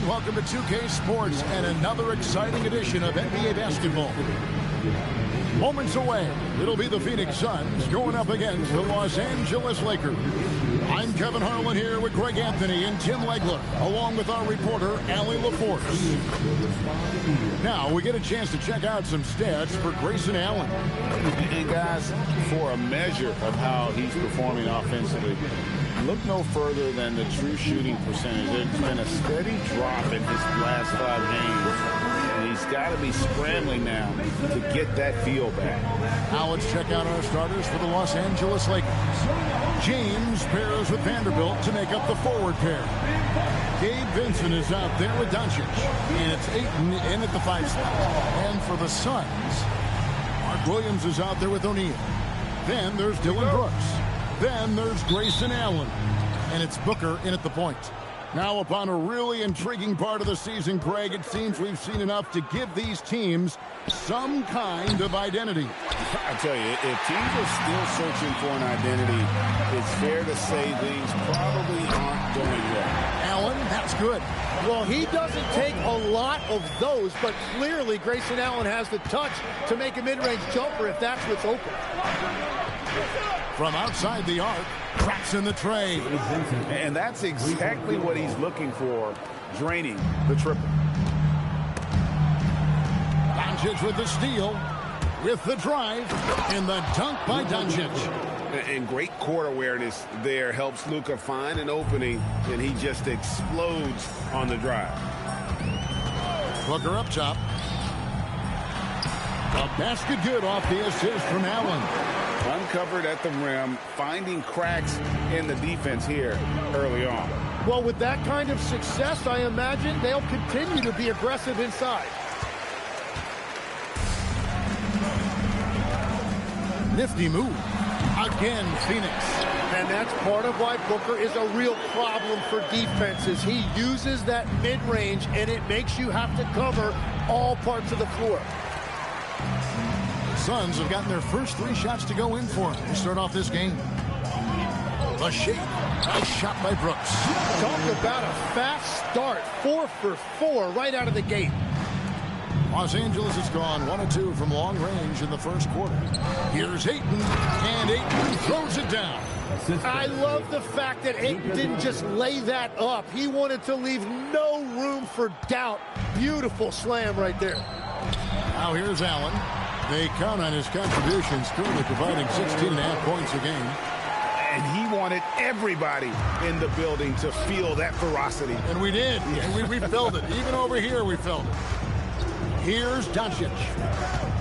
and welcome to 2K Sports and another exciting edition of NBA basketball. Moments away, it'll be the Phoenix Suns going up against the Los Angeles Lakers. I'm Kevin Harlan here with Greg Anthony and Tim Legler, along with our reporter, Allie LaForce. Now, we get a chance to check out some stats for Grayson Allen. And guys, for a measure of how he's performing offensively, look no further than the true shooting percentage. There's been a steady drop in his last 5 games. And he's got to be scrambling now to get that feel back. Now let's check out our starters for the Los Angeles Lakers. James pairs with Vanderbilt to make up the forward pair. Gabe Vincent is out there with Doncic. And it's Ayton in at the 5 slot. And for the Suns, Mark Williams is out there with O'Neal. Then there's Dylan Brooks. Then there's Grayson Allen. And it's Booker in at the point. Now upon a really intriguing part of the season, Greg, it seems we've seen enough to give these teams some kind of identity. I tell you, if teams are still searching for an identity, it's fair to say things probably aren't going well. Allen, that's good. Well, he doesn't take a lot of those, but clearly Grayson Allen has the touch to make a mid-range jumper if that's what's open. From outside the arc, cracks in the tray. And that's exactly what he's looking for, draining the triple. Doncic with the steal, with the drive, and the dunk by Doncic. And great court awareness there helps Luka find an opening, and he just explodes on the drive. Booker up top. A basket good off the assist from Allen. Uncovered at the rim, finding cracks in the defense here early on. Well, with that kind of success, I imagine they'll continue to be aggressive inside. Nifty move. Again, Phoenix. And that's part of why Booker is a real problem for defenses. He uses that mid-range, and it makes you have to cover all parts of the floor. Suns have gotten their first 3 shots to go in for them to start off this game. A shake. Nice shot by Brooks. Talk about a fast start. 4 for 4 right out of the gate. Los Angeles has gone 1 of 2 from long range in the first quarter. Here's Ayton, and Ayton throws it down. I love the fact that Ayton didn't just lay that up. He wanted to leave no room for doubt. Beautiful slam right there. Now here's Allen. They count on his contributions, currently providing 16.5 points a game. And he wanted everybody in the building to feel that ferocity. And we did. And we felt it. Even over here, we felt it. Here's Doncic.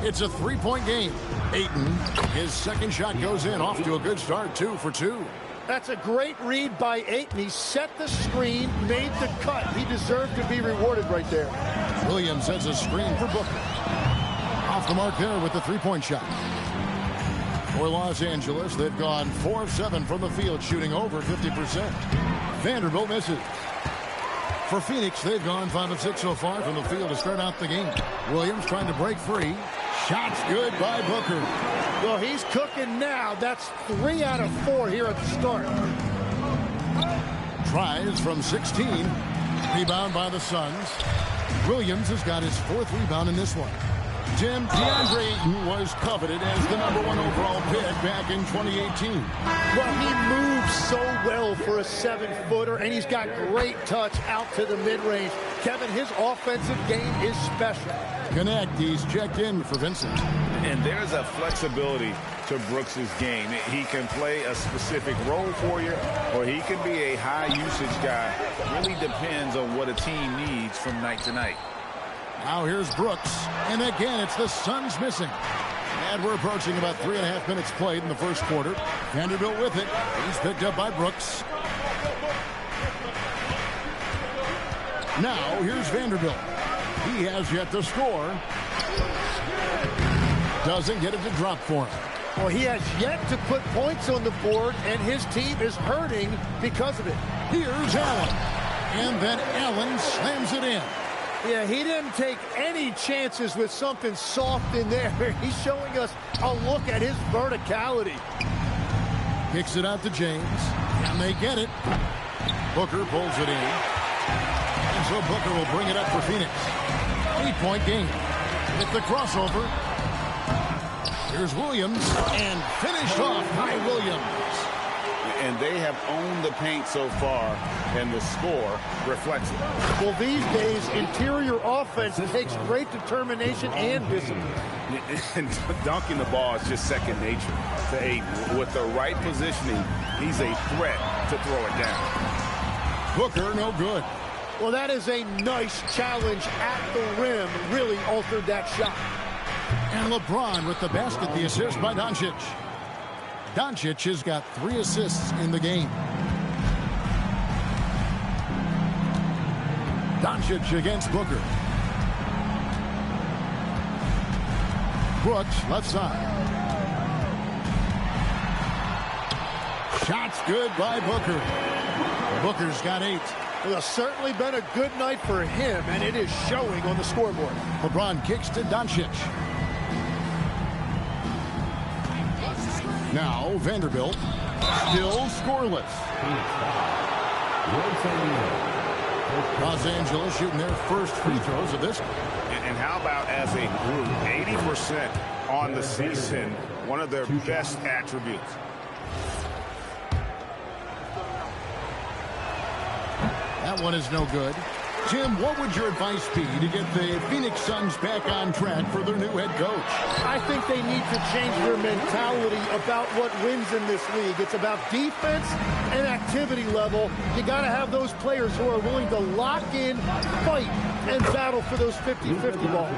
It's a 3-point game. Ayton, his second shot goes in. Off to a good start, 2 for 2. That's a great read by Ayton. He set the screen, made the cut. He deserved to be rewarded right there. Williams sets a screen for Booker. Off the mark there with the 3-point shot. For Los Angeles, they've gone 4 of 7 from the field, shooting over 50%. Vanderbilt misses. For Phoenix, they've gone 5 of 6 so far from the field to start out the game. Williams trying to break free. Shots good by Booker. Well, he's cooking now. That's 3 out of 4 here at the start. Tries from 16. Rebound by the Suns. Williams has got his 4th rebound in this one. Tim, DeAndre Ayton was coveted as the #1 overall pick back in 2018. Well, he moves so well for a 7-footer, and he's got great touch out to the mid-range. Kevin, his offensive game is special. Connect, he's checked in for Vincent. And there's a flexibility to Brooks's game. He can play a specific role for you, or he can be a high-usage guy. Really depends on what a team needs from night to night. Now here's Brooks, and again it's the Suns missing. And we're approaching about 3.5 minutes played in the first quarter. Vanderbilt with it. He's picked up by Brooks. Now here's Vanderbilt. He has yet to score. Doesn't get it to drop for him. Well, he has yet to put points on the board, and his team is hurting because of it. Here's Allen. And then Allen slams it in. Yeah, he didn't take any chances with something soft in there. He's showing us a look at his verticality. Kicks it out to James, and they get it. Booker pulls it in. And And so Booker will bring it up for Phoenix. 8-point game. With the crossover. Here's Williams, and finished off by Williams. And they have owned the paint so far, and the score reflects it. Well, these days, interior offense takes great determination and discipline. And dunking the ball is just second nature to Ayton. With the right positioning, he's a threat to throw it down. Booker, no good. Well, that is a nice challenge at the rim. Really altered that shot. And LeBron with the basket, the assist by Doncic. Doncic has got 3 assists in the game. Doncic against Booker. Brooks, left side. Shots good by Booker. Booker's got 8. Well, it's certainly been a good night for him, and it is showing on the scoreboard. LeBron kicks to Doncic. Now Vanderbilt still scoreless. Los Angeles shooting their first free throws of this. And how about as a group, 80% on the season, one of their best attributes. That one is no good. Tim, what would your advice be to get the Phoenix Suns back on track for their new head coach? I think they need to change their mentality about what wins in this league. It's about defense and activity level. You got to have those players who are willing to lock in, fight, and battle for those 50-50 balls.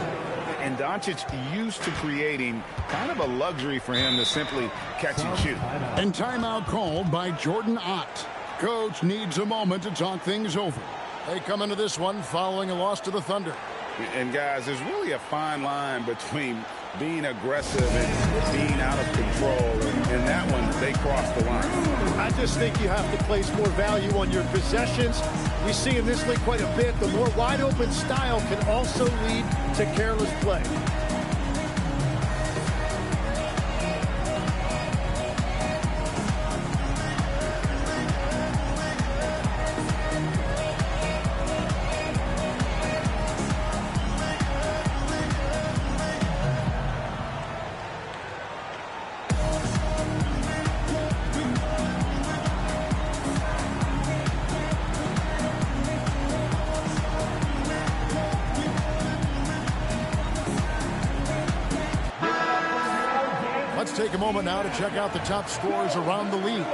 And Doncic used to creating kind of a luxury for him to simply catch and shoot. And timeout called by Jordan Ott. Coach needs a moment to talk things over. They come into this one following a loss to the Thunder. And guys, there's really a fine line between being aggressive and being out of control. And that one, they crossed the line. I just think you have to place more value on your possessions. We see in this league quite a bit. The more wide open style can also lead to careless play. Take a moment now to check out the top scorers around the league.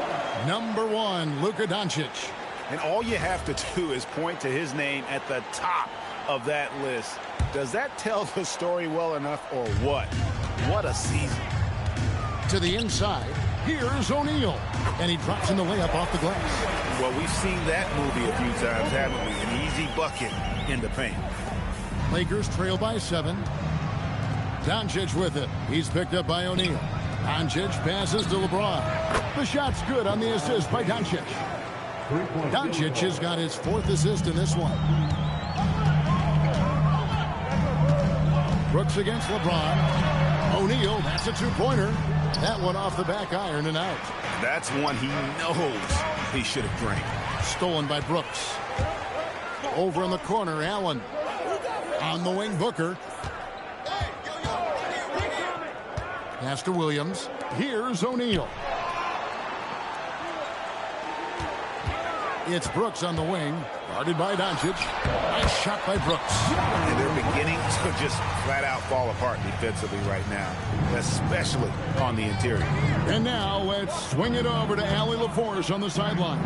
Number 1, Luka Doncic. And all you have to do is point to his name at the top of that list. Does that tell the story well enough or what? What a season. To the inside, here's O'Neal. And he drops in the layup off the glass. Well, we've seen that movie a few times, haven't we? An easy bucket in the paint. Lakers trail by 7. Doncic with it. He's picked up by O'Neal. Doncic passes to LeBron. The shot's good on the assist by Doncic. Doncic has got his 4th assist in this one. Brooks against LeBron. O'Neal, that's a 2-pointer. That one off the back iron and out. That's one he knows he should have drained. Stolen by Brooks. Over in the corner, Allen. On the wing, Booker. Pass to Williams. Here's O'Neal. It's Brooks on the wing. Guarded by Doncic. Nice shot by Brooks. And they're beginning to just flat out fall apart defensively right now, especially on the interior. And now let's swing it over to Allie LaForce on the sideline.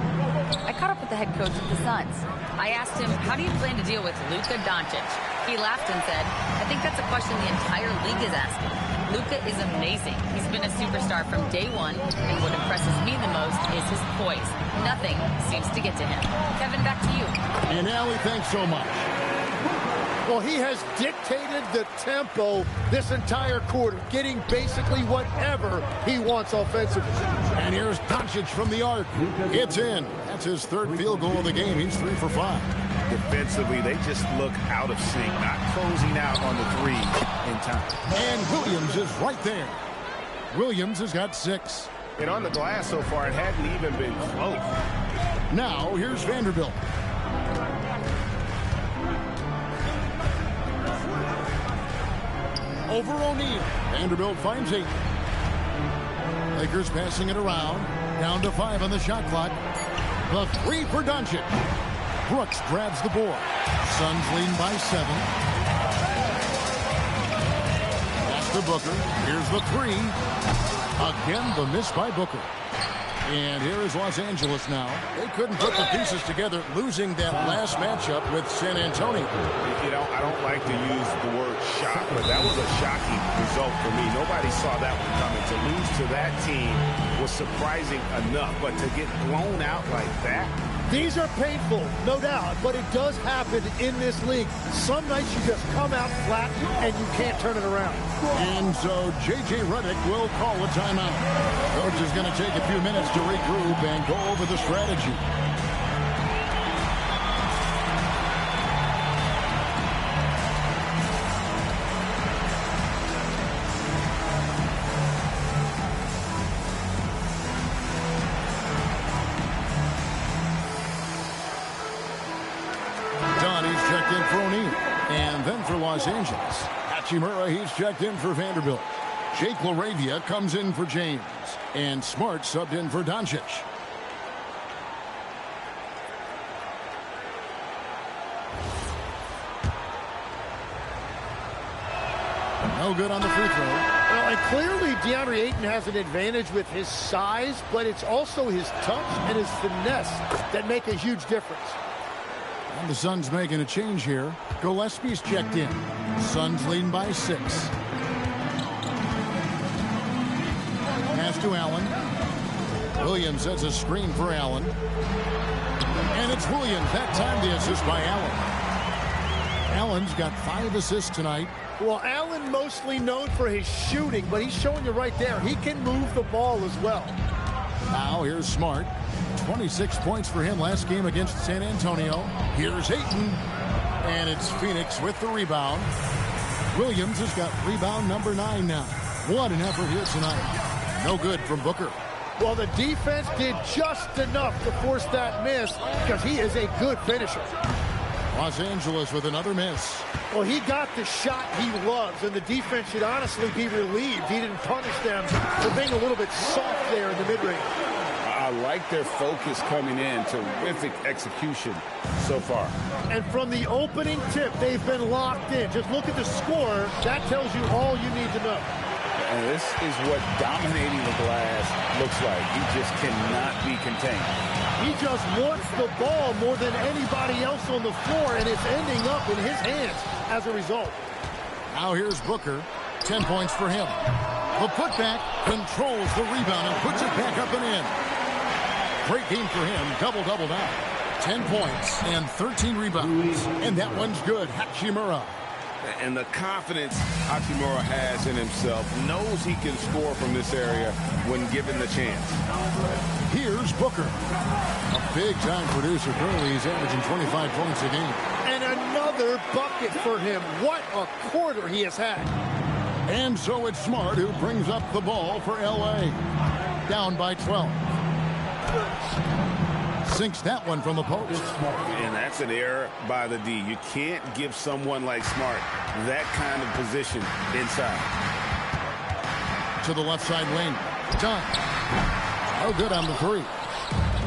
I caught up with the head coach of the Suns. I asked him, how do you plan to deal with Luka Doncic? He laughed and said, I think that's a question the entire league is asking. Luka is amazing. He's been a superstar from day one, and what impresses me the most is his poise. Nothing seems to get to him. Kevin, back to you. And Allie, thanks so much. Well, he has dictated the tempo this entire quarter, getting basically whatever he wants offensively. And here's Doncic from the arc. It's in. That's his 3rd field goal of the game. He's 3 for 5. Defensively, they just look out of sync, not closing out on the 3 in time. And Williams is right there. Williams has got 6. And on the glass so far, it hadn't even been close. Now, here's Vanderbilt. over O'Neal. Vanderbilt finds 8. Lakers passing it around. Down to 5 on the shot clock. The 3 for Doncic. Brooks grabs the board. Suns leading by 7. Pass to Booker. Here's the 3. Again, the miss by Booker. And here is Los Angeles now. They couldn't put the pieces together, losing that last matchup with San Antonio. You know, I don't like to use the word shock, but that was a shocking result for me. Nobody saw that one coming. To lose to that team was surprising enough, but to get blown out like that? These are painful, no doubt, but it does happen in this league. Some nights you just come out flat and you can't turn it around. And so J.J. Redick will call a timeout. Coach is going to take a few minutes to regroup and go over the strategy. Donnie's checked in for O'Neal. And then for Los Angeles, Hachimura, he's checked in for Vanderbilt. Jake LaRavia comes in for James. And Smart subbed in for Doncic. No good on the free throw. Well, and clearly DeAndre Ayton has an advantage with his size, but it's also his touch and his finesse that make a huge difference. And the Suns making a change here. Gillespie's checked in. Suns leading by 6. Pass to Allen. Williams sets a screen for Allen. And it's Williams. That time the assist by Allen. Allen's got 5 assists tonight. Well, Allen mostly known for his shooting, but he's showing you right there. He can move the ball as well. Now here's Smart. 26 points for him last game against San Antonio. Here's Ayton. And it's Phoenix with the rebound. Williams has got rebound number 9 now. What an effort here tonight. No good from Booker. Well, the defense did just enough to force that miss because he is a good finisher. Los Angeles with another miss. Well, he got the shot he loves, and the defense should honestly be relieved he didn't punish them for being a little bit soft there in the mid-range. I like their focus coming in. Terrific execution so far. And from the opening tip, they've been locked in. Just look at the score. That tells you all you need to know. And this is what dominating the glass looks like. He just cannot be contained. He just wants the ball more than anybody else on the floor, and it's ending up in his hands as a result. Now here's Booker. 10 points for him. The putback controls the rebound and puts it back up and in. Great game for him. Double-double now. 10 points and 13 rebounds. And that one's good. Hachimura. And the confidence Hachimura has in himself, knows he can score from this area when given the chance. Here's Booker. A big-time producer. Currently, he's averaging 25 points a game. And another bucket for him. What a quarter he has had. And so it's Smart who brings up the ball for L.A. Down by 12. Sinks that one from the post. And that's an error by the D. You can't give someone like Smart that kind of position inside. To the left side lane. Done. Oh, good on the 3.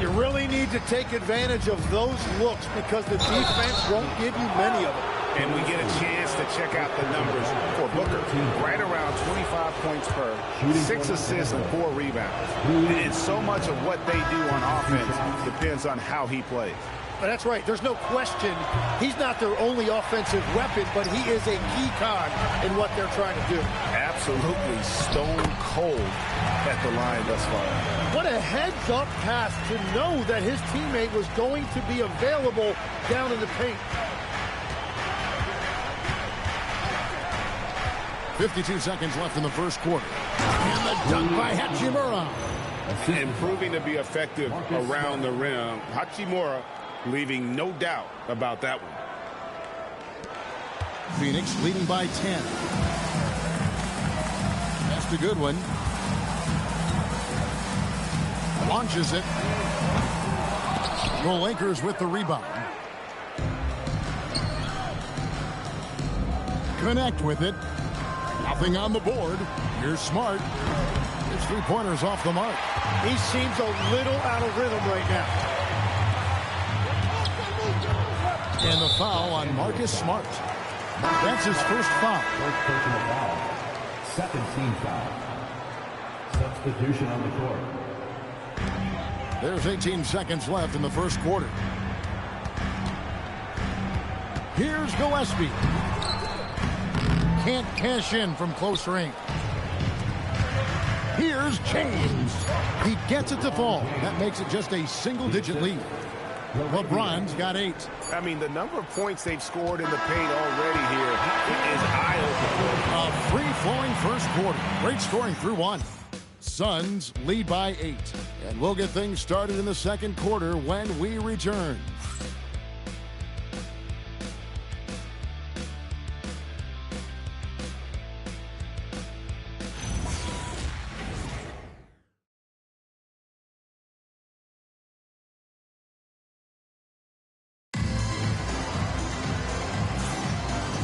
You really need to take advantage of those looks because the defense won't give you many of them. And we get a chance to check out the numbers for Booker. Right around 25 points per, 6 assists and 4 rebounds. And so much of what they do on offense depends on how he plays. But that's right. There's no question he's not their only offensive weapon, but he is a key cog in what they're trying to do. Absolutely stone cold at the line thus far. What a heads-up pass to know that his teammate was going to be available down in the paint. 52 seconds left in the first quarter. And the dunk by Hachimura. And proving to be effective around the rim. Hachimura leaving no doubt about that one. Phoenix leading by 10. That's a good one. Launches it. The Lakers with the rebound. Connect with it. Nothing on the board. Here's Smart. His three-pointers off the mark. He seems a little out of rhythm right now. And the foul on Marcus Smart. That's his first foul. First personal foul. Second team foul. Substitution on the court. There's 18 seconds left in the first quarter. Here's Gillespie. Can't cash in from close range. Here's James. He gets it to fall. That makes it just a single-digit lead. LeBron's got 8. I mean, the number of points they've scored in the paint already here is eye-opening. A free-flowing first quarter. Great scoring through 1. Suns lead by 8. And we'll get things started in the second quarter when we return.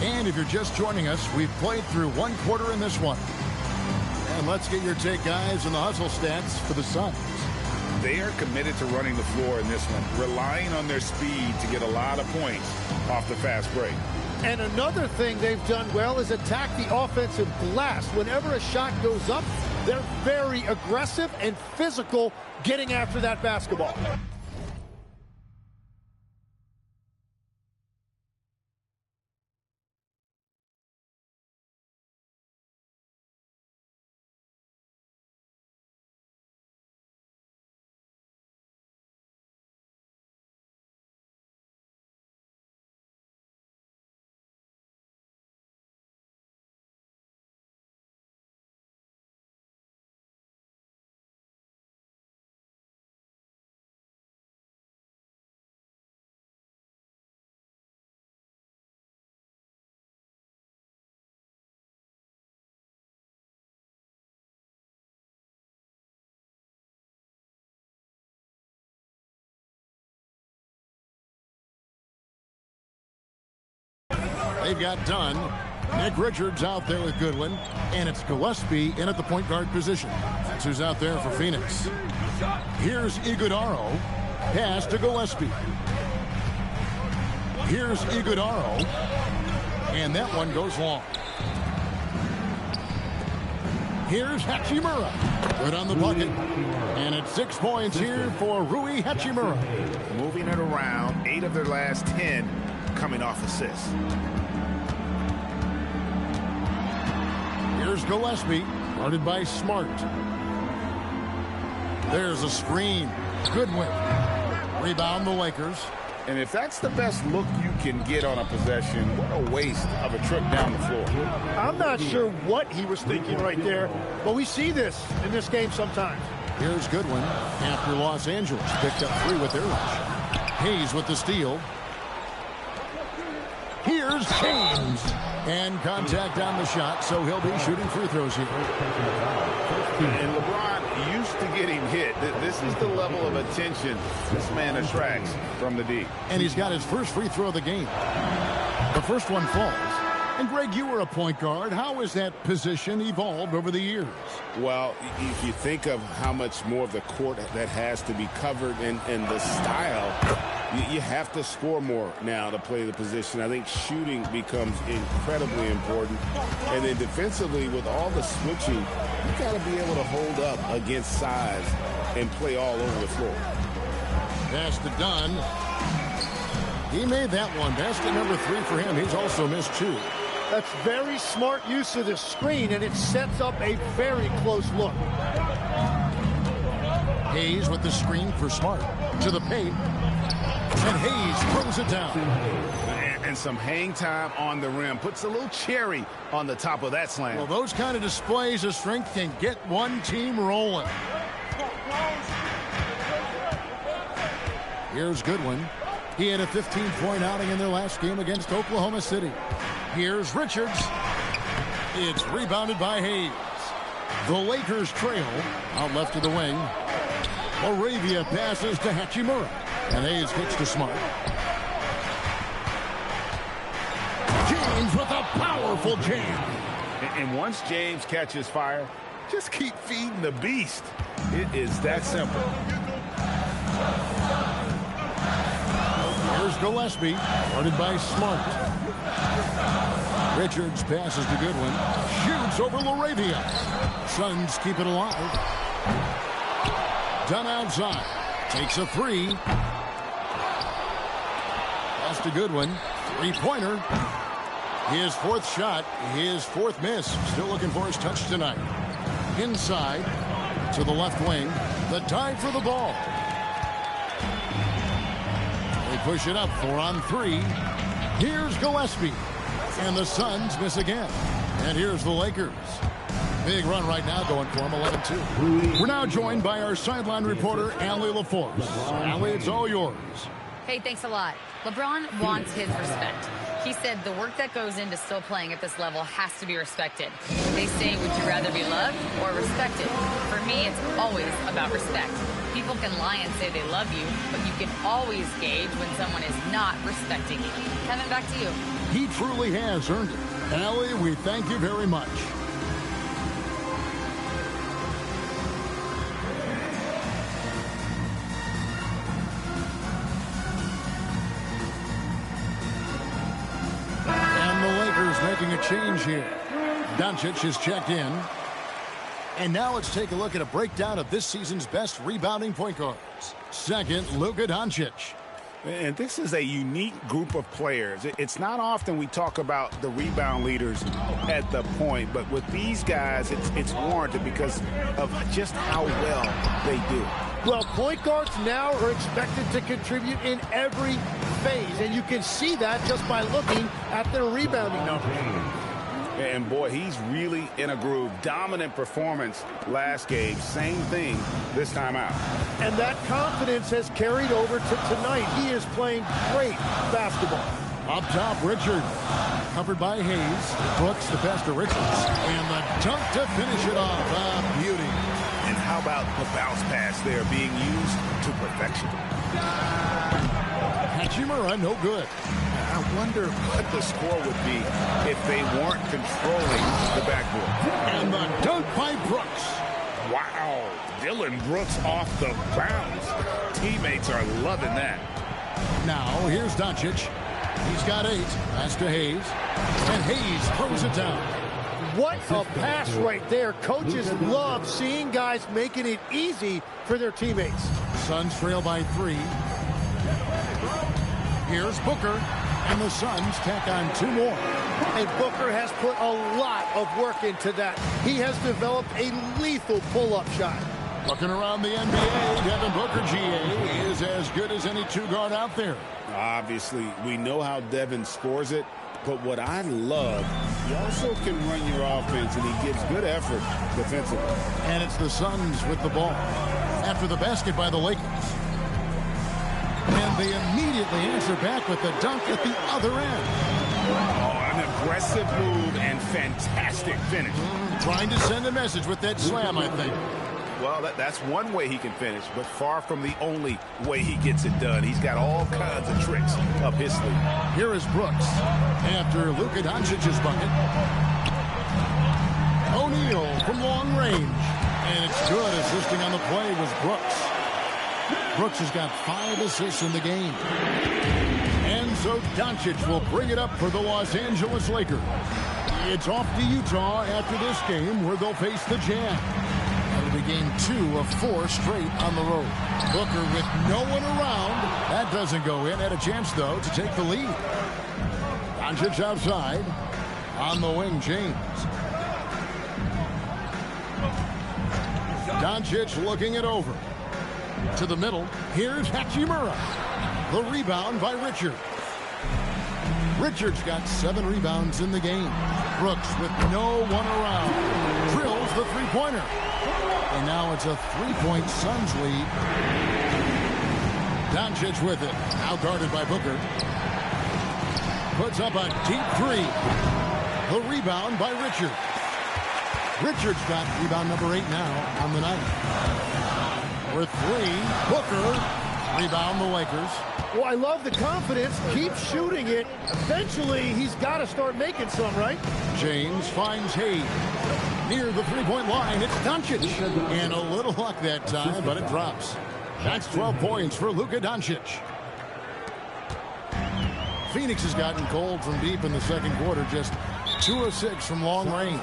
And if you're just joining us, we've played through one quarter in this one. And let's get your take, guys, on the hustle stats for the Suns. They are committed to running the floor in this one, relying on their speed to get a lot of points off the fast break. And another thing they've done well is attack the offensive glass. Whenever a shot goes up, they're very aggressive and physical getting after that basketball. They've got Dunn. Nick Richards out there with Goodwin. And it's Gillespie in at the point guard position. That's who's out there for Phoenix. Here's Iguodaro. Pass to Gillespie. Here's Iguodaro. And that one goes long. Here's Hachimura. Good on the bucket. And it's 6 points here for Rui Hachimura. Moving it around, 8 of their last 10 coming off assists. Here's Gillespie, guarded by Smart. There's a screen. Goodwin. Rebound the Lakers. And if that's the best look you can get on a possession, what a waste of a trip down the floor. I'm not sure what he was thinking right there, but we see this in this game sometimes. Here's Goodwin after Los Angeles picked up 3 with their rush. Hayes with the steal. Here's James. And contact on the shot, so he'll be shooting free throws here. And LeBron used to getting hit. This is the level of attention this man attracts from the D. And he's got his first free throw of the game. The first one falls. And Greg, you were a point guard. How has that position evolved over the years? Well, if you think of how much more of the court that has to be covered and the style, you have to score more now to play the position. I think shooting becomes incredibly important. And then defensively, with all the switching, you got to be able to hold up against size and play all over the floor. Pass to Dunn. He made that one. Basket number 3 for him. He's also missed 2. That's very smart use of the screen, and it sets up a very close look. Hayes with the screen for Smart. To the paint. And Hayes throws it down. And some hang time on the rim. Puts a little cherry on the top of that slam. Well, those kind of displays of strength can get one team rolling. Here's Goodwin. He had a 15-point outing in their last game against Oklahoma City. Here's Richards. It's rebounded by Hayes. The Lakers trail out left of the wing. Arabia passes to Hachimura. And Hayes hits to Smart. James with a powerful jam. And once James catches fire, just keep feeding the beast. It is that simple. Here's Gillespie, guarded by Smart. Richards passes to Goodwin. Shoots over Laravia. Suns keep it alive. Done outside. Takes a three. Pass to Goodwin. Three-pointer. His fourth shot. His fourth miss. Still looking for his touch tonight. Inside to the left wing. The dive for the ball. They push it up 4-on-3. Here's Gillespie. And the Suns miss again. And here's the Lakers. Big run right now going for them, 11-2. We're now joined by our sideline reporter, Allie LaForce. Allie, it's all yours. Hey, thanks a lot. LeBron wants his respect. He said the work that goes into still playing at this level has to be respected. They say, would you rather be loved or respected? For me, it's always about respect. People can lie and say they love you, but you can always gauge when someone is not respecting you. Kevin, back to you. He truly has earned it. Allie, we thank you very much. And the Lakers making a change here. Doncic is checked in. And now let's take a look at a breakdown of this season's best rebounding point guards. Second, Luka Doncic. And this is a unique group of players. It's not often we talk about the rebound leaders at the point, but with these guys, it's warranted because of just how well they do. Well, point guards now are expected to contribute in every phase, and you can see that just by looking at their rebounding numbers. And boy, he's really in a groove. Dominant performance last game. Same thing this time out. And that confidence has carried over to tonight. He is playing great basketball. Up top, Richard. Covered by Hayes. Brooks, the pass to Richards. And the dunk to finish it off. A beauty. And how about the bounce pass there being used to perfection? Hachimura, no good. I wonder what the score would be if they weren't controlling the backboard. And the dunk by Brooks. Wow. Dylan Brooks off the bounce. Teammates are loving that. Now, here's Doncic. He's got 8. Pass to Hayes. And Hayes throws it down. What a pass right there. Coaches love seeing guys making it easy for their teammates. Suns trail by 3. Here's Booker. And the Suns tack on 2 more. And Booker has put a lot of work into that. He has developed a lethal pull-up shot. Looking around the NBA, Devin Booker, GA, is as good as any 2-guard out there. Obviously, we know how Devin scores it, but what I love, he also can run your offense, and he gives good effort defensively. And it's the Suns with the ball. After the basket by the Lakers. And they immediately answer back with the dunk at the other end. Oh, an aggressive move and fantastic finish. Trying to send a message with that slam, I think. Well, that's one way he can finish, but far from the only way he gets it done. He's got all kinds of tricks up his sleeve. Here is Brooks after Luka Doncic's bucket. O'Neal from long range. And it's good. Assisting on the play was Brooks. Brooks has got 5 assists in the game. And so Doncic will bring it up for the Los Angeles Lakers. It's off to Utah after this game where they'll face the Jazz. That'll be game 2 of 4 straight on the road. Booker with no one around. That doesn't go in. Had a chance, though, to take the lead. Doncic outside. On the wing, James. Doncic looking it over. To the middle. Here's Hachimura. The rebound by Richard. Richard's got 7 rebounds in the game. Brooks with no one around. Drills the three-pointer. And now it's a 3-point Suns lead. Doncic with it. Now guarded by Booker. Puts up a deep 3. The rebound by Richard. Richard's got rebound number 8 now on the night. For 3, Booker Rebound the Lakers. Well, I love the confidence. Keep shooting it. Eventually, he's got to start making some, right? James finds Hayes. Near the three-point line, it's Doncic. And a little luck that time, but it drops. That's 12 points for Luka Doncic. Phoenix has gotten cold from deep in the second quarter, just 2 of 6 from long range.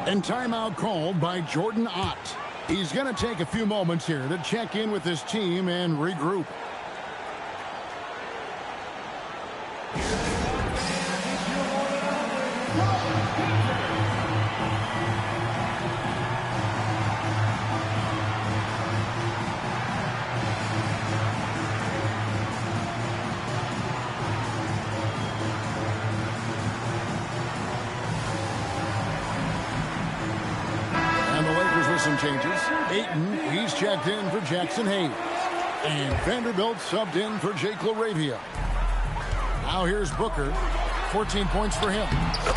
And timeout called by Jordan Ott. He's going to take a few moments here to check in with his team and regroup. Some changes. Ayton, he's checked in for Jackson Hayes. And Vanderbilt subbed in for Jake LaRavia. Now here's Booker. 14 points for him.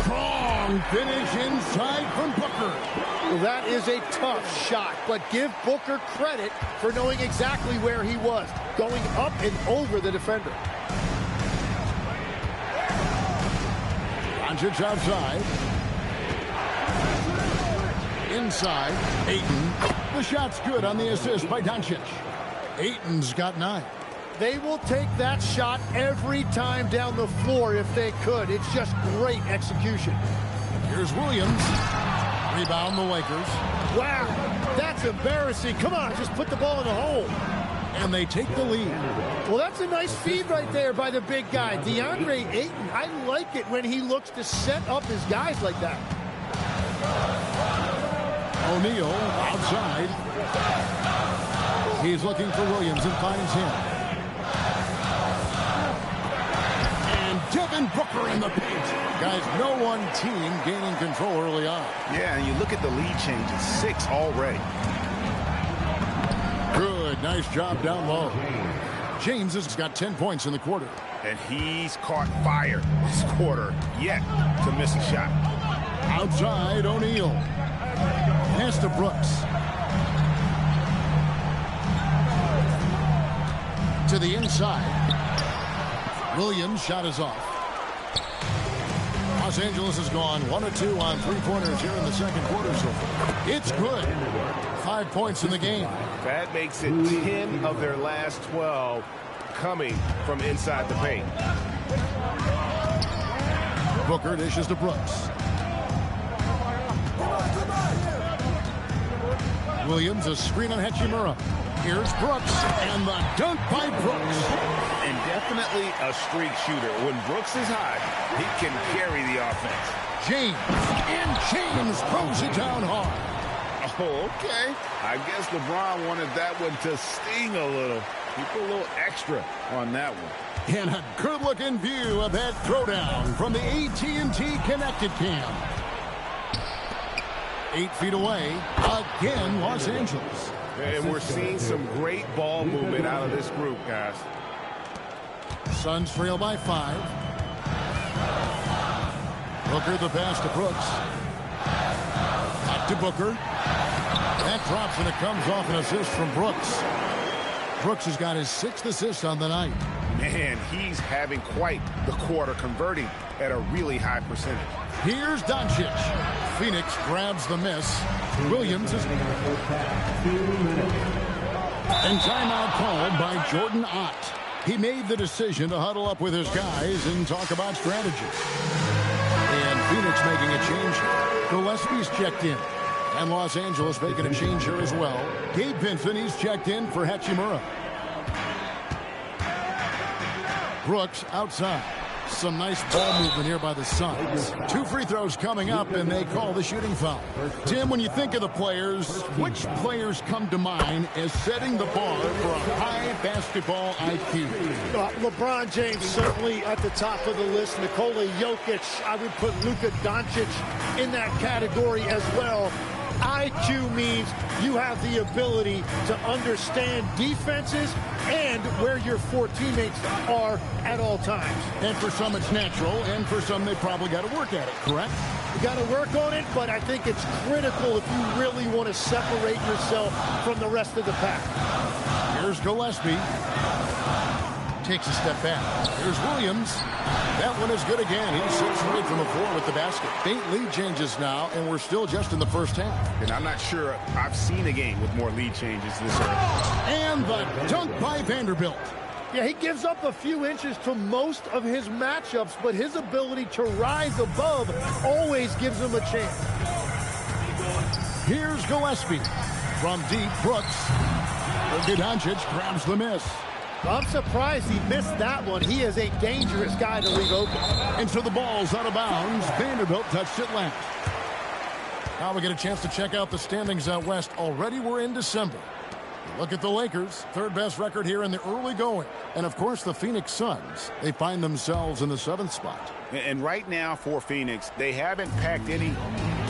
Strong finish inside from Booker. Well, that is a tough shot, but give Booker credit for knowing exactly where he was, going up and over the defender. Doncic outside. Inside, Ayton. The shot's good on the assist by Doncic. Ayton's got 9. They will take that shot every time down the floor if they could. It's just great execution. Here's Williams. Rebound the Lakers. Wow, that's embarrassing. Come on, just put the ball in the hole. And they take the lead. Well, that's a nice feed right there by the big guy. DeAndre Ayton, I like it when he looks to set up his guys like that. O'Neal outside. He's looking for Williams and finds him. And Devin Booker in the paint. Guys, no one team gaining control early on. Yeah, and you look at the lead changes. 6 already. Good, nice job down low. James has got 10 points in the quarter. And he's caught fire this quarter yet to miss a shot. Outside, O'Neal. Pass to Brooks. To the inside. Williams' shot is off. Los Angeles has gone 1 of 2 on three-pointers here in the second quarter so far. It's good. 5 points in the game. That makes it 10 of their last 12 coming from inside the paint. Booker dishes to Brooks. Williams, a screen on Hachimura. Here's Brooks, and the dunk by Brooks. And definitely a streak shooter. When Brooks is hot, he can carry the offense. James, and James throws it down hard. Oh, okay. I guess LeBron wanted that one to sting a little. He put a little extra on that one. And a good-looking view of that throwdown from the AT&T Connected Cam. 8 feet away, again, Los Angeles. And we're seeing some great ball movement out of this group, guys. Suns trail by 5. Booker the pass to Brooks. Back to Booker. That drops and it comes off an assist from Brooks. Brooks has got his 6th assist on the night. Man, he's having quite the quarter, converting at a really high percentage. Here's Doncic. Phoenix grabs the miss. Williams is... And timeout called by Jordan Ott. He made the decision to huddle up with his guys and talk about strategy. And Phoenix making a change. Gillespie's checked in. And Los Angeles making a change here as well. Gabe Vincent, he's checked in for Hachimura. Brooks outside. Some nice ball movement here by the Suns. 2 free throws coming up, and they call the shooting foul. Tim, when you think of the players, which players come to mind as setting the bar for a high basketball IQ? LeBron James certainly at the top of the list. Nikola Jokic, I would put Luka Doncic in that category as well. IQ means you have the ability to understand defenses and where your four teammates are at all times. And for some, it's natural, and for some, they probably got to work at it, correct? You got to work on it, but I think it's critical if you really want to separate yourself from the rest of the pack. Here's Gillespie. Takes a step back. Here's Williams. That one is good again. He sits right from the floor with the basket. 8 lead changes now, and we're still just in the first half. And I'm not sure I've seen a game with more lead changes this early. And the dunk by Vanderbilt. Yeah, he gives up a few inches to most of his matchups, but his ability to rise above always gives him a chance. Here's Gillespie. From deep, Brooks. Doncic grabs the miss. I'm surprised he missed that one. He is a dangerous guy to leave open. And so the ball's out of bounds. Vanderbilt touched it last. Now we get a chance to check out the standings out west. Already we're in December. Look at the Lakers, third best record here in the early going. And of course the Phoenix Suns. They find themselves in the 7th spot. And right now for Phoenix, they haven't packed any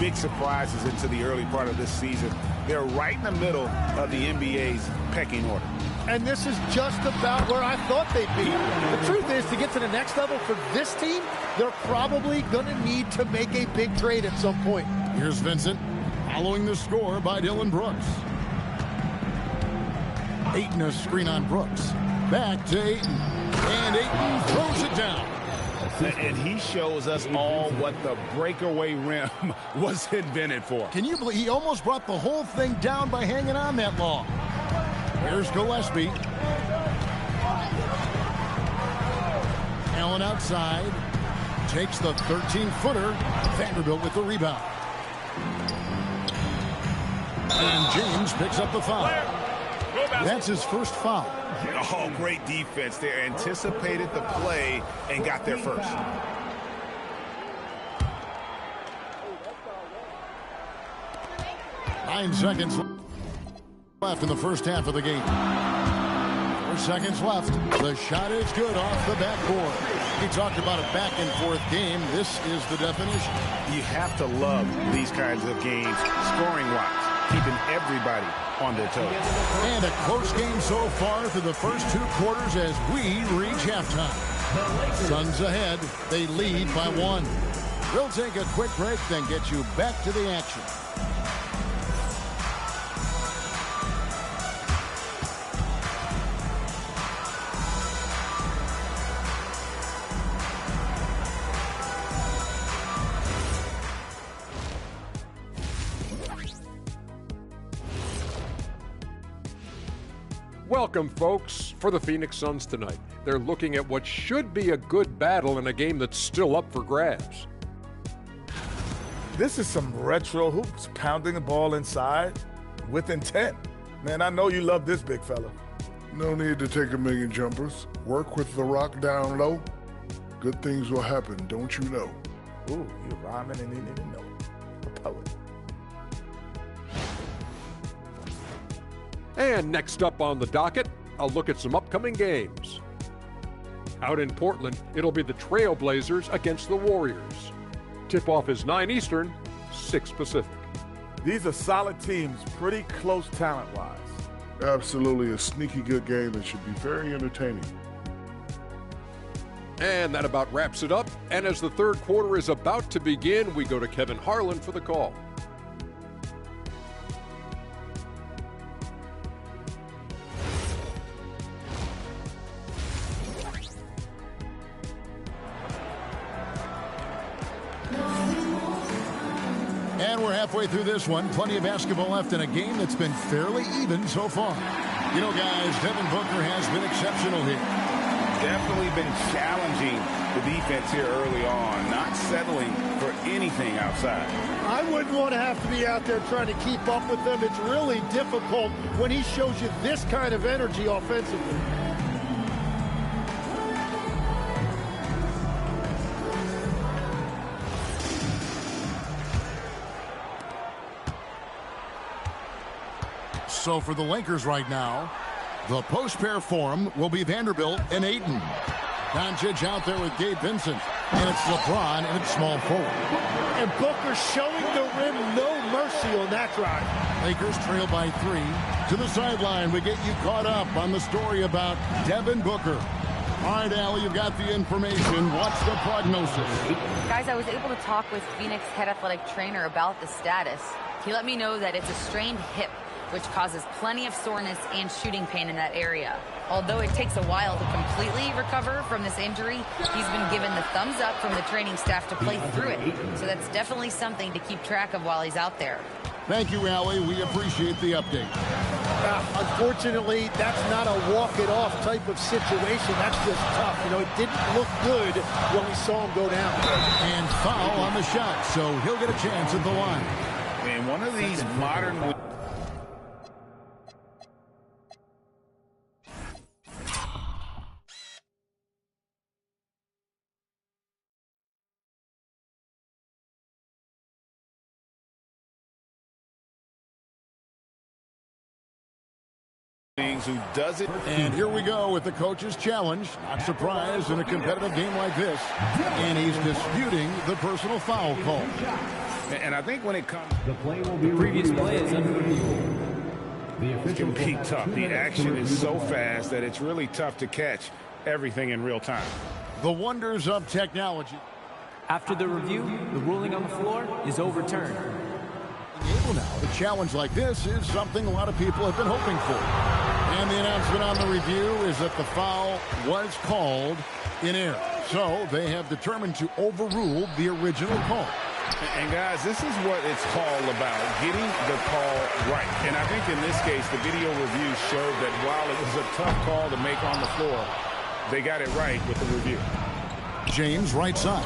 big surprises into the early part of this season. They're right in the middle of the NBA's pecking order. And this is just about where I thought they'd be. The truth is, to get to the next level for this team, they're probably going to need to make a big trade at some point. Here's Vincent, following the score by Dylan Brooks. Ayton a screen on Brooks. Back to Ayton. And Ayton throws it down. And he shows us all what the breakaway rim was invented for. Can you believe he almost brought the whole thing down by hanging on that long? Here's Gillespie. Allen outside. Takes the 13-footer. Vanderbilt with the rebound. And James picks up the foul. That's his first foul. Oh, great defense. They anticipated the play and got there first. Nine seconds left in the first half of the game. 4 seconds left. The shot is good off the backboard. He talked about a back-and-forth game. This is the definition. You have to love these kinds of games, scoring-wise, keeping everybody on their toes. And a close game so far through the first 2 quarters as we reach halftime. Suns ahead. They lead by 1. We'll take a quick break, then get you back to the action. Welcome, folks, for the Phoenix Suns tonight. They're looking at what should be a good battle in a game that's still up for grabs. This is some retro hoops, pounding the ball inside with intent. Man, I know you love this big fella. No need to take a million jumpers. Work with the rock down low. Good things will happen, don't you know? Ooh, you're rhyming and you didn't even know it. A poet. And next up on the docket, a look at some upcoming games. Out in Portland, it'll be the Trailblazers against the Warriors. Tip-off is 9 Eastern, 6 Pacific. These are solid teams, pretty close talent-wise. Absolutely a sneaky good game that should be very entertaining. And that about wraps it up. And as the third quarter is about to begin, we go to Kevin Harlan for the call. And we're halfway through this one. Plenty of basketball left in a game that's been fairly even so far. You know, guys, Devin Booker has been exceptional here. Definitely been challenging the defense here early on, not settling for anything outside. I wouldn't want to have to be out there trying to keep up with them. It's really difficult when he shows you this kind of energy offensively. So for the Lakers right now, the post pair for him will be Vanderbilt and Ayton. Doncic out there with Gabe Vincent. And it's LeBron and it's small forward. And Booker showing the rim no mercy on that drive. Lakers trail by 3. To the sideline, we get you caught up on the story about Devin Booker. All right, Allie, you've got the information. What's the prognosis? Guys, I was able to talk with Phoenix head athletic trainer about the status. He let me know that it's a strained hip, which causes plenty of soreness and shooting pain in that area. Although it takes a while to completely recover from this injury, he's been given the thumbs up from the training staff to play through it. So that's definitely something to keep track of while he's out there. Thank you, Allie. We appreciate the update. Unfortunately, that's not a walk-it-off type of situation. That's just tough. You know, it didn't look good when we saw him go down. And foul on the shot, so he'll get a chance at the line. And one of these modern... who does it. And here we go with the coach's challenge. Not surprised in a competitive game like this. And he's disputing the personal foul call. And I think when it comes... The play will be previous play is under review. It can be tough. The action is so fast that it's really tough to catch everything in real time. The wonders of technology. After the review, the ruling on the floor is overturned. Able now, a challenge like this is something a lot of people have been hoping for. And the announcement on the review is that the foul was called in error. So they have determined to overrule the original call. And guys, this is what it's all about, getting the call right. And I think in this case, the video review showed that while it was a tough call to make on the floor, they got it right with the review. James, right side.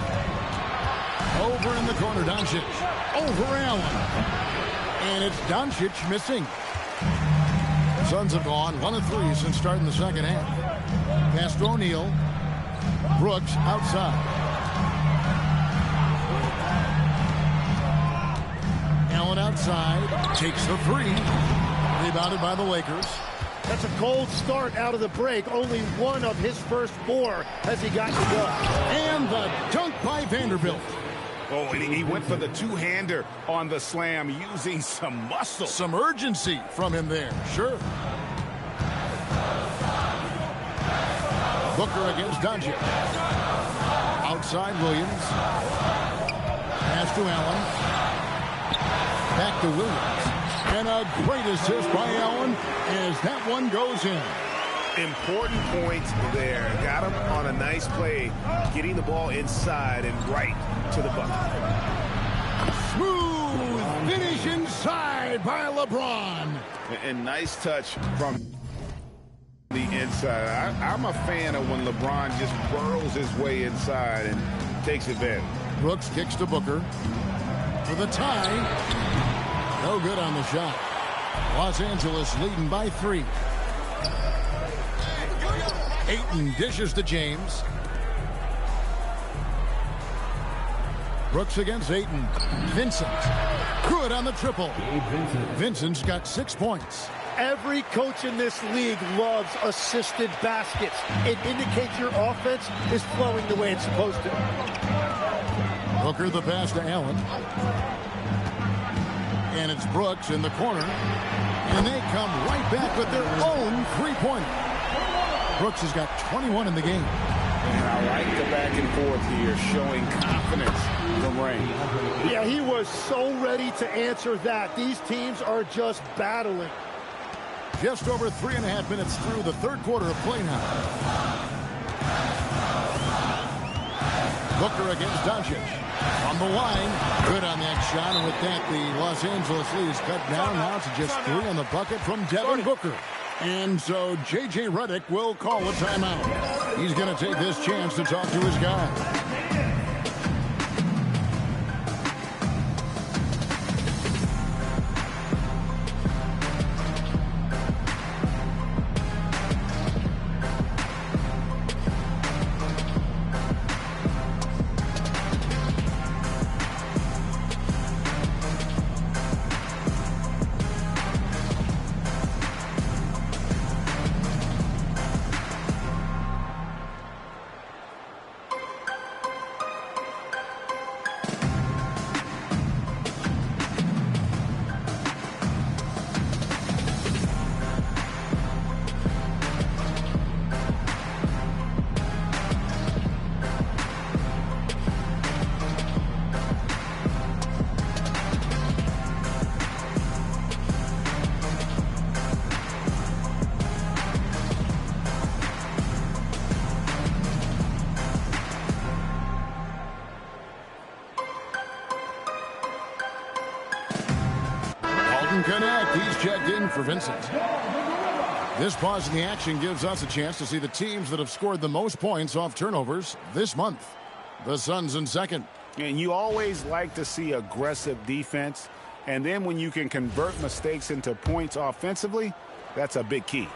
Over in the corner, Doncic. Over Allen. And it's Doncic missing. Suns have gone 1 of 3 since starting the second half. Pass to O'Neal. Brooks outside. Allen outside. Takes the 3. Rebounded by the Lakers. That's a cold start out of the break. Only one of his first 4 has he gotten to go. And the dunk by Vanderbilt. Oh, and he went for the two-hander on the slam using some muscle. Some urgency from him there, sure. Booker against Doncic. Outside Williams. Pass to Allen. Back to Williams. And a great assist by Allen as that one goes in. Important points there. Got him on a nice play, getting the ball inside and right to the bucket. Smooth finish inside by LeBron. And nice touch from the inside. I'm a fan of when LeBron just burrows his way inside and takes advantage. Brooks kicks to Booker for the tie. No good on the shot. Los Angeles leading by 3. Ayton dishes to James. Brooks against Ayton. Vincent. Good on the triple. Vincent's got 6 points. Every coach in this league loves assisted baskets. It indicates your offense is flowing the way it's supposed to. Booker the pass to Allen. And it's Brooks in the corner. And they come right back with their own three-pointer. Brooks has got 21 in the game. And I like the back and forth here, showing confidence from Rain. Yeah, he was so ready to answer that. These teams are just battling. Just over 3.5 minutes through the third quarter of play now. Booker against Doncic. On the line. Good on that shot. And with that, the Los Angeles lead is cut down now to just 3 on the bucket from Devin Booker. And so J.J. Redick will call a timeout. He's going to take this chance to talk to his guys. Didn't connect. He's checked in for Vincent. This pause in the action gives us a chance to see the teams that have scored the most points off turnovers this month. The Suns in second. And you always like to see aggressive defense. And then when you can convert mistakes into points offensively, that's a big key.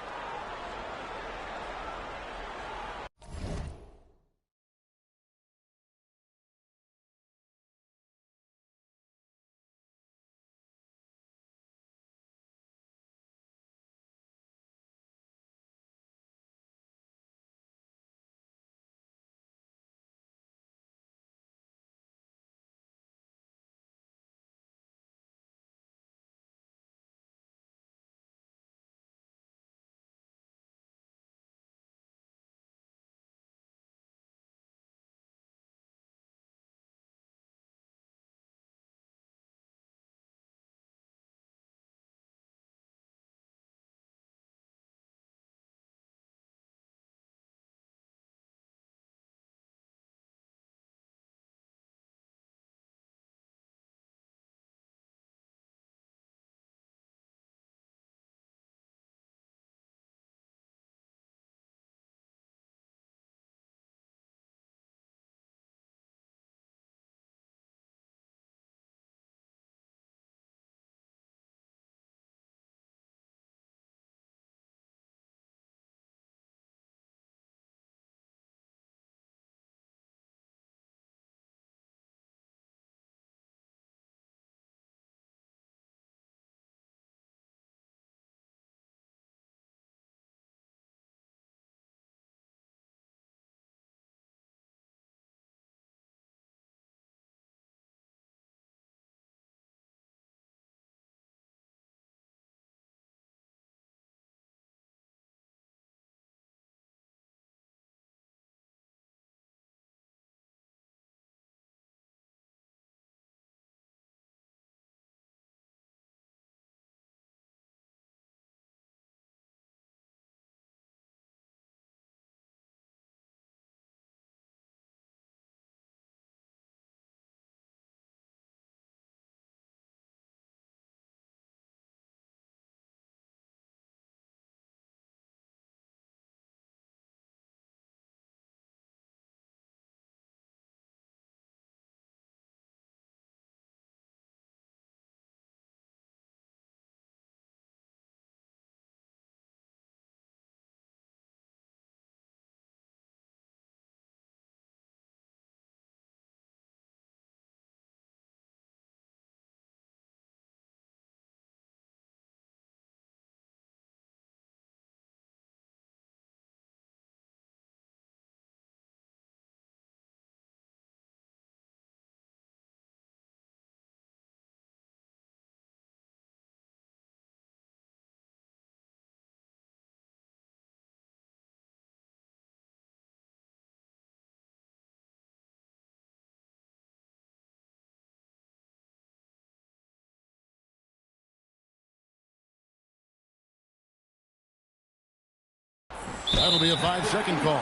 That'll be a 5-second call.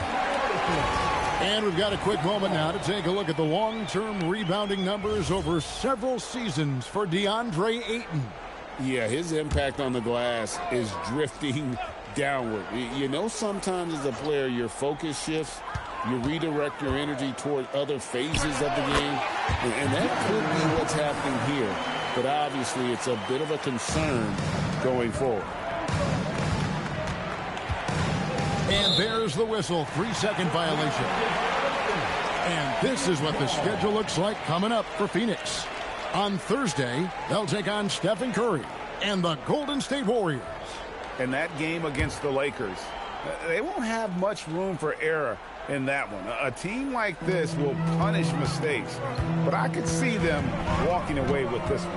And we've got a quick moment now to take a look at the long-term rebounding numbers over several seasons for DeAndre Ayton. Yeah, his impact on the glass is drifting downward. You know, sometimes as a player, your focus shifts. You redirect your energy toward other phases of the game. And that could be what's happening here. But obviously, it's a bit of a concern going forward. And there's the whistle. 3-second violation. And this is what the schedule looks like coming up for Phoenix. On Thursday, they'll take on Stephen Curry and the Golden State Warriors. And that game against the Lakers, they won't have much room for error in that one. A team like this will punish mistakes, but I could see them walking away with this one.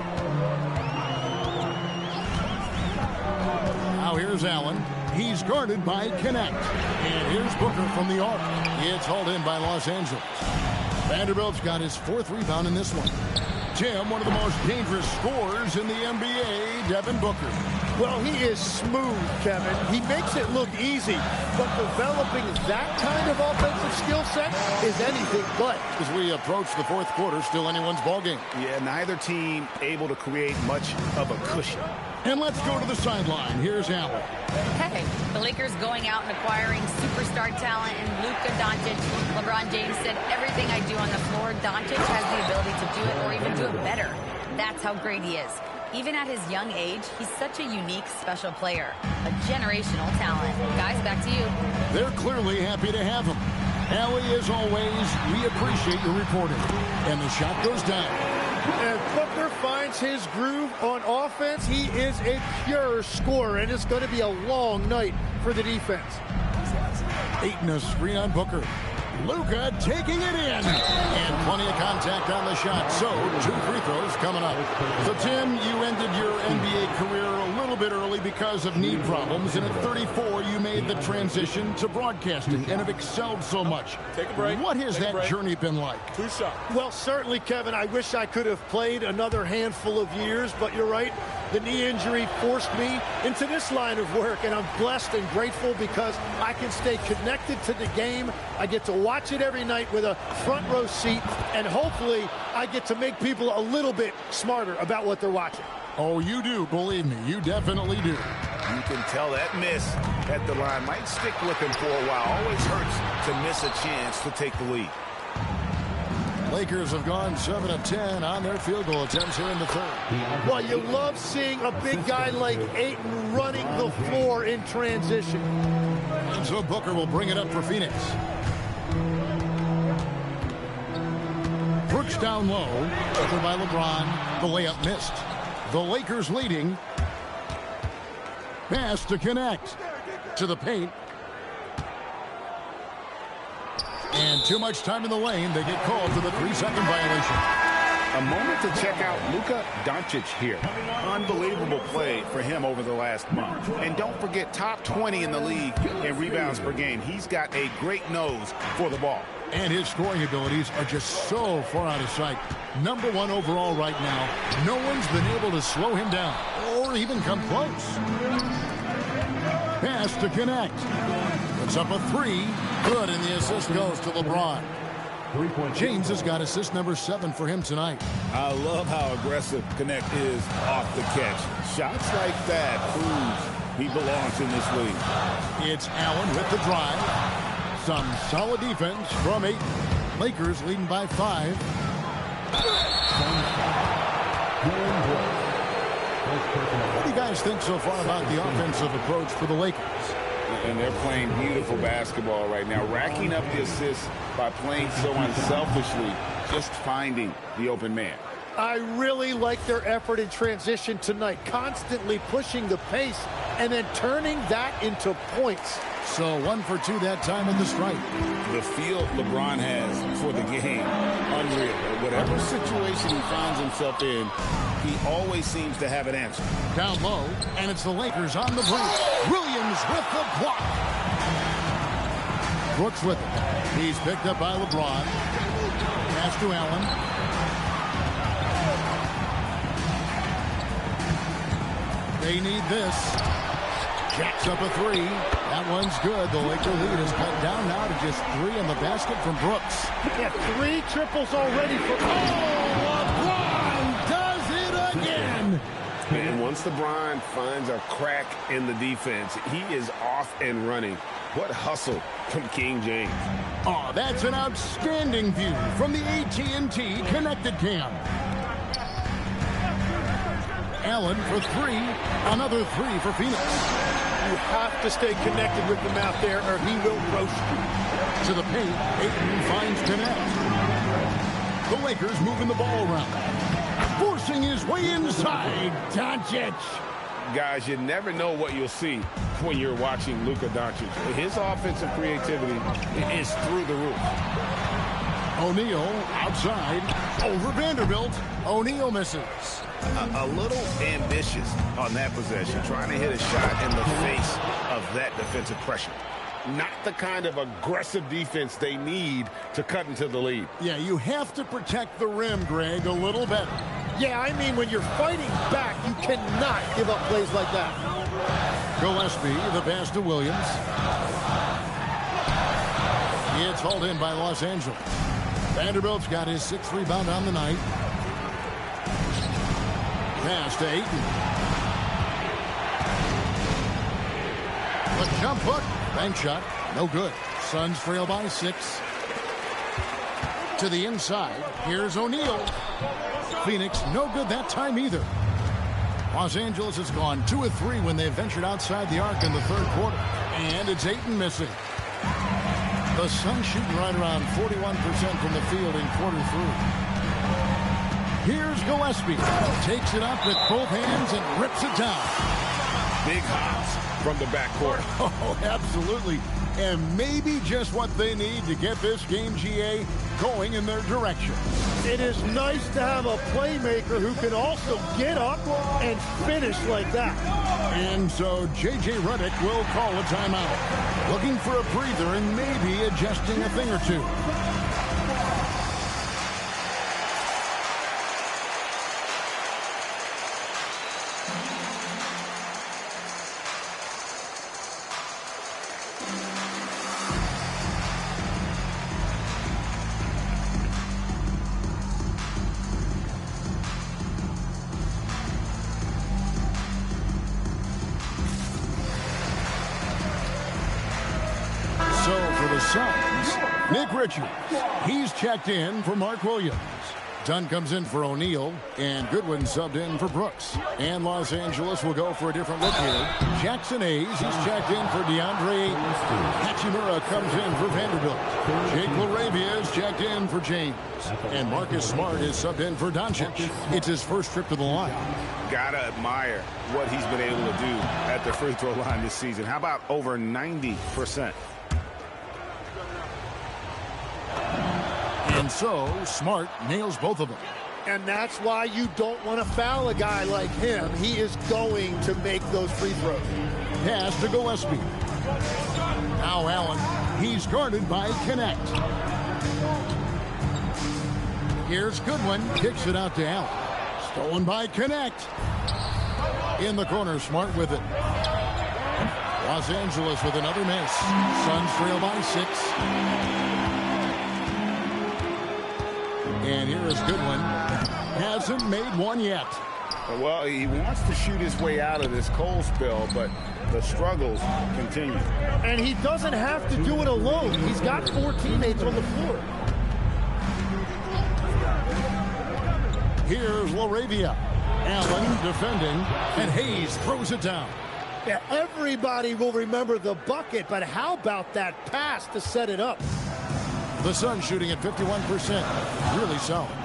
Now here's Allen. He's guarded by Connect. And here's Booker from the arc. It's hauled in by Los Angeles. Vanderbilt's got his 4th rebound in this one. Tim, one of the most dangerous scorers in the NBA, Devin Booker. Well, he is smooth, Kevin. He makes it look easy, but developing that kind of offensive skill set is anything but. As we approach the 4th quarter, still anyone's ballgame. Yeah, neither team able to create much of a cushion. And let's go to the sideline. Here's Allen. Hey, the Lakers going out and acquiring superstar talent in Luka Doncic. LeBron James said, everything I do on the floor, Doncic has the ability to do it or even do it better. That's how great he is. Even at his young age, he's such a unique, special player. A generational talent. Guys, back to you. They're clearly happy to have him. Allie, as always, we appreciate your reporting. And the shot goes down. And Booker finds his groove on offense. He is a pure scorer, and it's going to be a long night for the defense. Ayton, a screen on Booker. Luka taking it in. And plenty of contact on the shot. So, 2 free throws coming up. So, Tim, you ended your NBA career a little bit early because of knee problems. And at 34, you made the transition to broadcasting and have excelled so much. Take a break. What has that journey been like? 2 shots. Well, certainly, Kevin, I wish I could have played another handful of years, but you're right. The knee injury forced me into this line of work, and I'm blessed and grateful because I can stay connected to the game. I get to watch it every night with a front row seat, and hopefully I get to make people a little bit smarter about what they're watching. Oh, you do, believe me. You definitely do. You can tell that miss at the line might stick with him for a while. Always hurts to miss a chance to take the lead. Lakers have gone 7 of 10 on their field goal attempts here in the third. Well, you love seeing a big guy like Ayton running the floor in transition. And so Booker will bring it up for Phoenix. Brooks down low. Over by LeBron. The layup missed. The Lakers leading. Pass to connect. To the paint. And too much time in the lane. They get called for the 3-second violation. A moment to check out Luka Doncic here. Unbelievable play for him over the last month. And don't forget, top 20 in the league in rebounds per game. He's got a great nose for the ball. And his scoring abilities are just so far out of sight. Number 1 overall right now. No one's been able to slow him down or even come close. Pass to connect. Puts up a 3. Good, and the assist goes to LeBron. James has got assist number 7 for him tonight. I love how aggressive Connect is off the catch. Shots like that prove he belongs in this league. It's Allen with the drive. Some solid defense from Ayton. Lakers leading by 5. What do you guys think so far about the offensive approach for the Lakers? And they're playing beautiful basketball right now, racking up the assists by playing so unselfishly, just finding the open man. I really like their effort in transition tonight, constantly pushing the pace and then turning that into points. So 1 for 2 that time in the strike. The feel LeBron has for the game, unreal. Whatever situation he finds himself in, he always seems to have an answer. Down low, and it's the Lakers on the break. Williams with the block. Brooks with it. He's picked up by LeBron. Pass to Allen. They need this. Jacks up a 3. That one's good. The Laker lead is cut down now to just 3 in the basket from Brooks. Yeah, 3 triples already for... Oh, LeBron does it again. And once LeBron finds a crack in the defense, he is off and running. What hustle from King James. Oh, that's an outstanding view from the AT&T Connected Cam. Allen for 3. Another 3 for Phoenix. You have to stay connected with him out there or he will roast you. To the paint, Ayton finds Connect. The Lakers moving the ball around. Forcing his way inside. Doncic. Guys, you never know what you'll see when you're watching Luka Doncic. His offensive creativity is through the roof. O'Neal outside. Over Vanderbilt. O'Neal misses. A little ambitious on that possession, trying to hit a shot in the face of that defensive pressure. Not the kind of aggressive defense they need to cut into the lead. Yeah, you have to protect the rim, Greg, a little better. Yeah, I mean, when you're fighting back, you cannot give up plays like that. Gillespie, the pass to Williams. It's hauled in by Los Angeles. Vanderbilt's got his 6th rebound on the night. Pass to Ayton. The jump hook. Bank shot. No good. Suns trail by 6. To the inside. Here's O'Neal. Phoenix, no good that time either. Los Angeles has gone 2 of 3 when they ventured outside the arc in the third quarter. And it's Ayton missing. The Suns shooting right around 41% from the field in quarter 3. Here's Gillespie. Takes it up with both hands and rips it down. Big hops from the backcourt. Oh, absolutely. And maybe just what they need to get this game, GA, going in their direction. It is nice to have a playmaker who can also get up and finish like that. And so J.J. Redick will call a timeout. Looking for a breather and maybe adjusting a thing or two. Suns, Nick Richards. He's checked in for Mark Williams. Dunn comes in for O'Neal, and Goodwin subbed in for Brooks. And Los Angeles will go for a different look here. Jackson Hayes, he's checked in for DeAndre Ayton. Hachimura comes in for Vanderbilt. Jake LaRavia is checked in for James. And Marcus Smart is subbed in for Doncic. It's his first trip to the line. Gotta admire what he's been able to do at the free throw line this season. How about over 90%? And so, Smart nails both of them. And that's why you don't want to foul a guy like him. He is going to make those free throws. Pass to Gillespie. Now Allen. He's guarded by Connect. Here's Goodwin. Kicks it out to Allen. Stolen by Connect. In the corner, Smart with it. Los Angeles with another miss. Suns trail by 6. And here is Goodwin. Hasn't made one yet. Well, he wants to shoot his way out of this cold spell, but the struggles continue. And he doesn't have to do it alone. He's got 4 teammates on the floor. Here's LaRavia. Allen defending, and Hayes throws it down. Yeah, everybody will remember the bucket, but how about that pass to set it up? The Suns shooting at 51%. Really solid.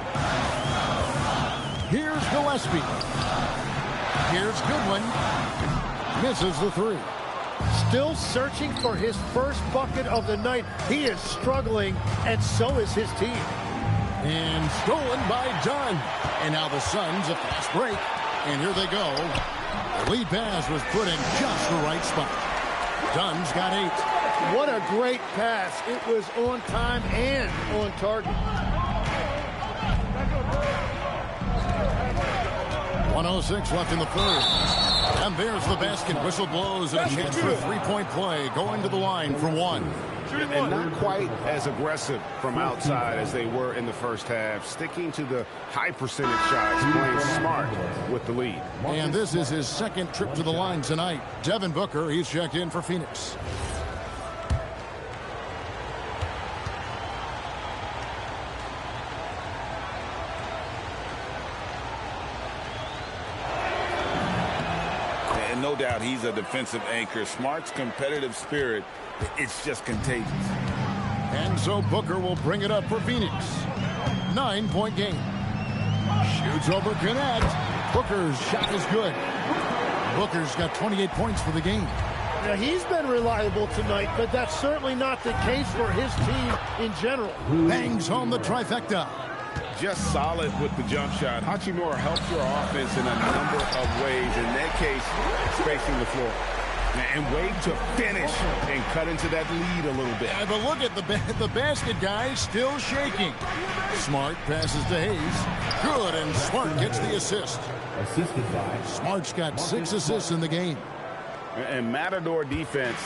Here's Gillespie. Here's Goodwin. Misses the 3. Still searching for his first bucket of the night. He is struggling, and so is his team. And stolen by Dunn. And now the Suns a fast break. And here they go. The lead pass was put in just the right spot. Dunn's got 8. What a great pass. It was on time and on target. 1:06 left in the third. And there's the basket. Whistle blows and a chance for a three-point play. Going to the line for 1. And not quite as aggressive from outside as they were in the first half. Sticking to the high percentage shots, playing smart with the lead. And this is his second trip to the line tonight. Devin Booker, he's checked in for Phoenix. No doubt he's a defensive anchor. Smart's competitive spirit, it's just contagious. And so Booker will bring it up for Phoenix. 9-point game. Shoots over Connect. Booker's shot is good. Booker's got 28 points for the game. Now, he's been reliable tonight, but that's certainly not the case for his team in general. Bangs home the trifecta. Just solid with the jump shot. Hachimura helps your offense in a number of ways. In that case, spacing the floor. And wait to finish and cut into that lead a little bit. Yeah, but look at the basket guy still shaking. Smart passes to Hayes. Good, and Smart gets the assist. Assisted by Smart's got 6 assists in the game. And Matador defense,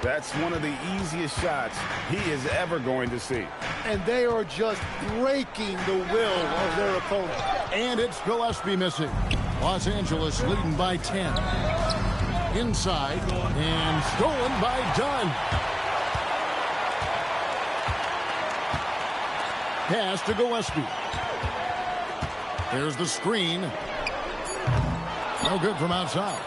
that's one of the easiest shots he is ever going to see. And they are just breaking the will of their opponent. And it's Gillespie missing. Los Angeles leading by 10. inside, and stolen by Dunn. Pass to Gillespie. There's the screen. No good from outside.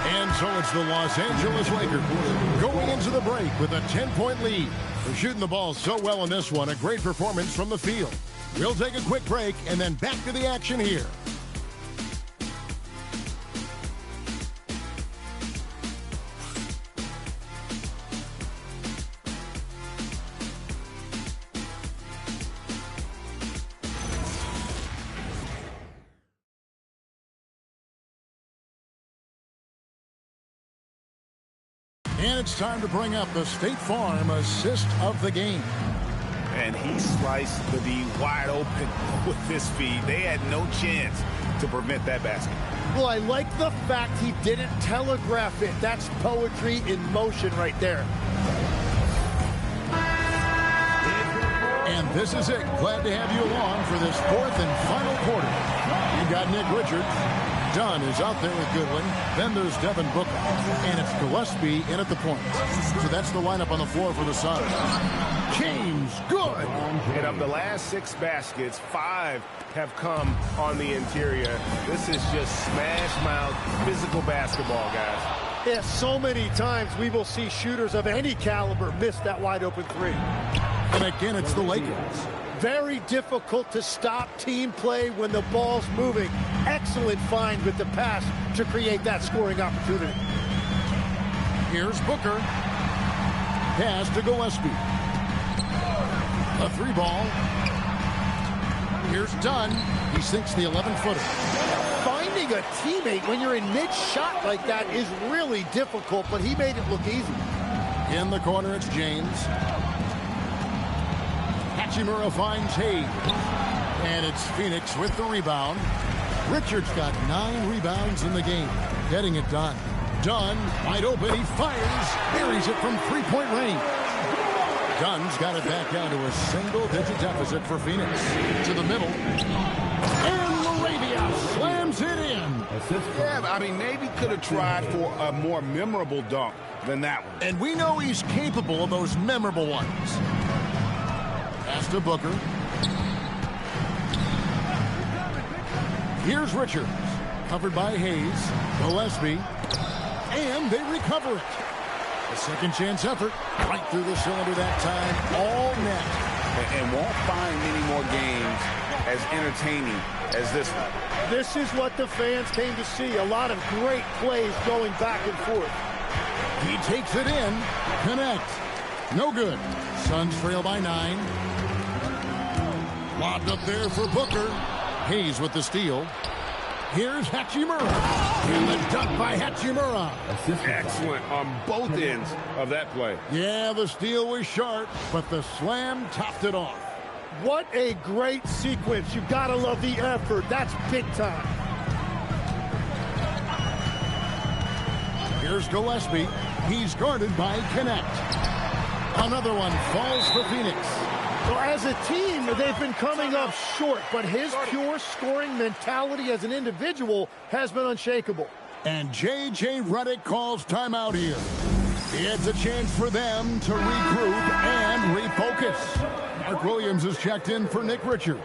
And so it's the Los Angeles Lakers going into the break with a 10-point lead. They're shooting the ball so well in this one. A great performance from the field. We'll take a quick break and then back to the action here. And it's time to bring up the State Farm assist of the game. And he sliced the D wide open with this feed. They had no chance to prevent that basket. Well, I like the fact he didn't telegraph it. That's poetry in motion right there. And this is it. Glad to have you along for this fourth and final quarter. You got Nick Richards. Dunn is out there with Goodwin. Then there's Devin Booker. And it's Gillespie in at the point. So that's the lineup on the floor for the Suns. James, good. And of the last 6 baskets, 5 have come on the interior. This is just smash mouth physical basketball, guys. Yeah, so many times we will see shooters of any caliber miss that wide open 3. And again, it's the Lakers. Very difficult to stop team play when the ball's moving. Excellent find with the pass to create that scoring opportunity. Here's Booker. Pass to Gillespie. A 3-ball. Here's Dunn. He sinks the 11-footer. Finding a teammate when you're in mid-shot like that is really difficult, but he made it look easy. In the corner, it's James. Hachimura finds Hayes. And it's Phoenix with the rebound. Richards got 9 rebounds in the game. Getting it done. Dunn, wide open, he fires. Buries it from 3-point range. Dunn's got it back down to a single-digit deficit for Phoenix. To the middle. And Laravia slams it in. Yeah, I mean, maybe could have tried for a more memorable dunk than that one. And we know he's capable of those memorable ones. Pass to Booker. Here's Richards. Covered by Hayes. Gillespie. And they recover it. A second chance effort. Right through the cylinder that time. All net. And won't find many more games as entertaining as this one. This is what the fans came to see. A lot of great plays going back and forth. He takes it in. Connect. No good. Suns trail by 9. Lobbed up there for Booker. Hayes with the steal. Here's Hachimura. And the dunk by Hachimura. Excellent on both ends of that play. Yeah, the steal was sharp, but the slam topped it off. What a great sequence. You've got to love the effort. That's big time. Here's Gillespie. He's guarded by Connect. Another one falls for Phoenix. So as a team, they've been coming up short, but his pure scoring mentality as an individual has been unshakable. And J.J. Redick calls timeout here. It's a chance for them to regroup and refocus. Mark Williams is checked in for Nick Richards.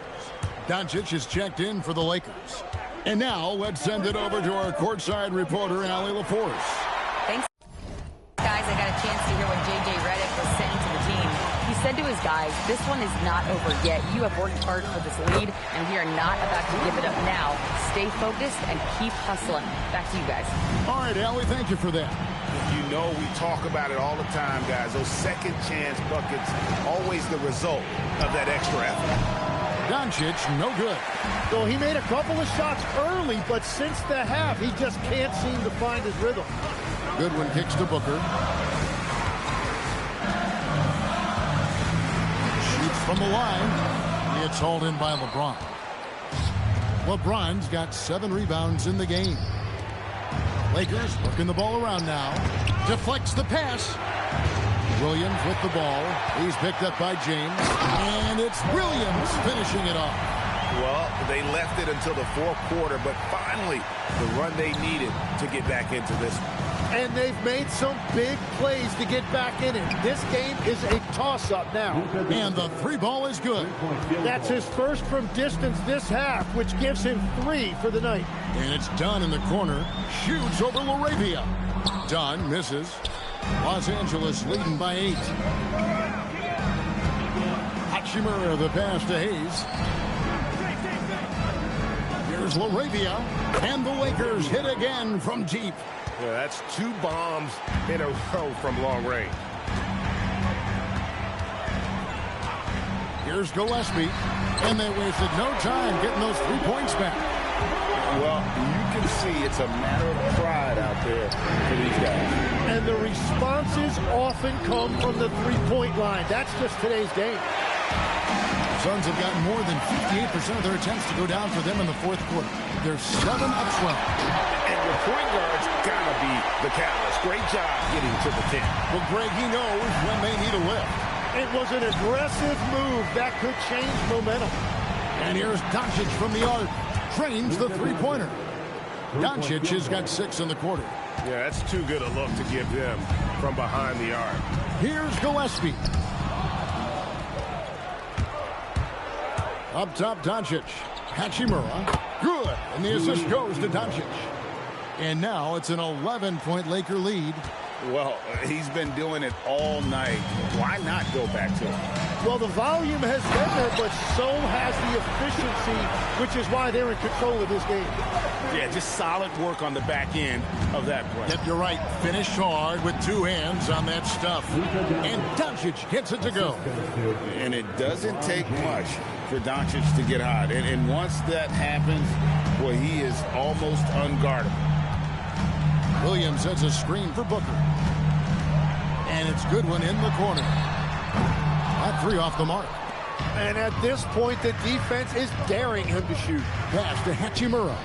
Doncic is checked in for the Lakers. And now let's send it over to our courtside reporter, Allie LaForce. Thanks, guys. I got a chance to hear what J.J. Redick was saying to the team. He said to his guys, this one is not over yet. You have worked hard for this lead, and we are not about to give it up now. Stay focused and keep hustling. Back to you guys. All right, Allie, thank you for that. You know we talk about it all the time, guys. Those second chance buckets, always the result of that extra effort. Doncic, no good. So he made a couple of shots early, but since the half, he just can't seem to find his rhythm. Goodwin kicks to Booker. From the line, it's hauled in by LeBron. LeBron's got 7 rebounds in the game. Lakers working the ball around now. Deflects the pass. Williams with the ball. He's picked up by James. And it's Williams finishing it off. Well, they left it until the fourth quarter, but finally the run they needed to get back into this one. And they've made some big plays to get back in it. This game is a toss-up now. And the three ball is good. That's his first from distance this half, which gives him 3 for the night. And it's Dunn in the corner. Shoots over LaRavia. Dunn misses. Los Angeles leading by 8. Hachimura the pass to Hayes. Here's LaRavia. And the Lakers hit again from deep. Yeah, that's 2 bombs in a row from long range. Here's Gillespie. And they wasted no time getting those 3 points back. Well, you can see it's a matter of pride out there for these guys. And the responses often come from the three-point line. That's just today's game. Suns have gotten more than 58% of their attempts to go down for them in the fourth quarter. They're 7 of 12. And your point guard's got to be the catalyst. Great job getting to the 10. Well, Greg, he knows when they need a lift. It was an aggressive move that could change momentum. And here's Doncic from the arc. Trains the three-pointer. Doncic has got 6 in the quarter. Yeah, that's too good a look to give them from behind the arc. Here's Gillespie. Up top, Doncic. Hachimura. Good. And the assist goes to Doncic. And now it's an 11-point Laker lead. Well, he's been doing it all night. Why not go back to it? Well, the volume has been there, but so has the efficiency, which is why they're in control of this game. Yeah, just solid work on the back end of that play. Yep, you're right. Finish hard with 2 hands on that stuff. And Doncic gets it to go. And it doesn't take much for Doncic to get hot. And once that happens, well, he is almost unguardable. Williams sets a screen for Booker. And it's Goodwin in the corner. That 3 off the mark. And at this point, the defense is daring him to shoot. Pass to Hachimura.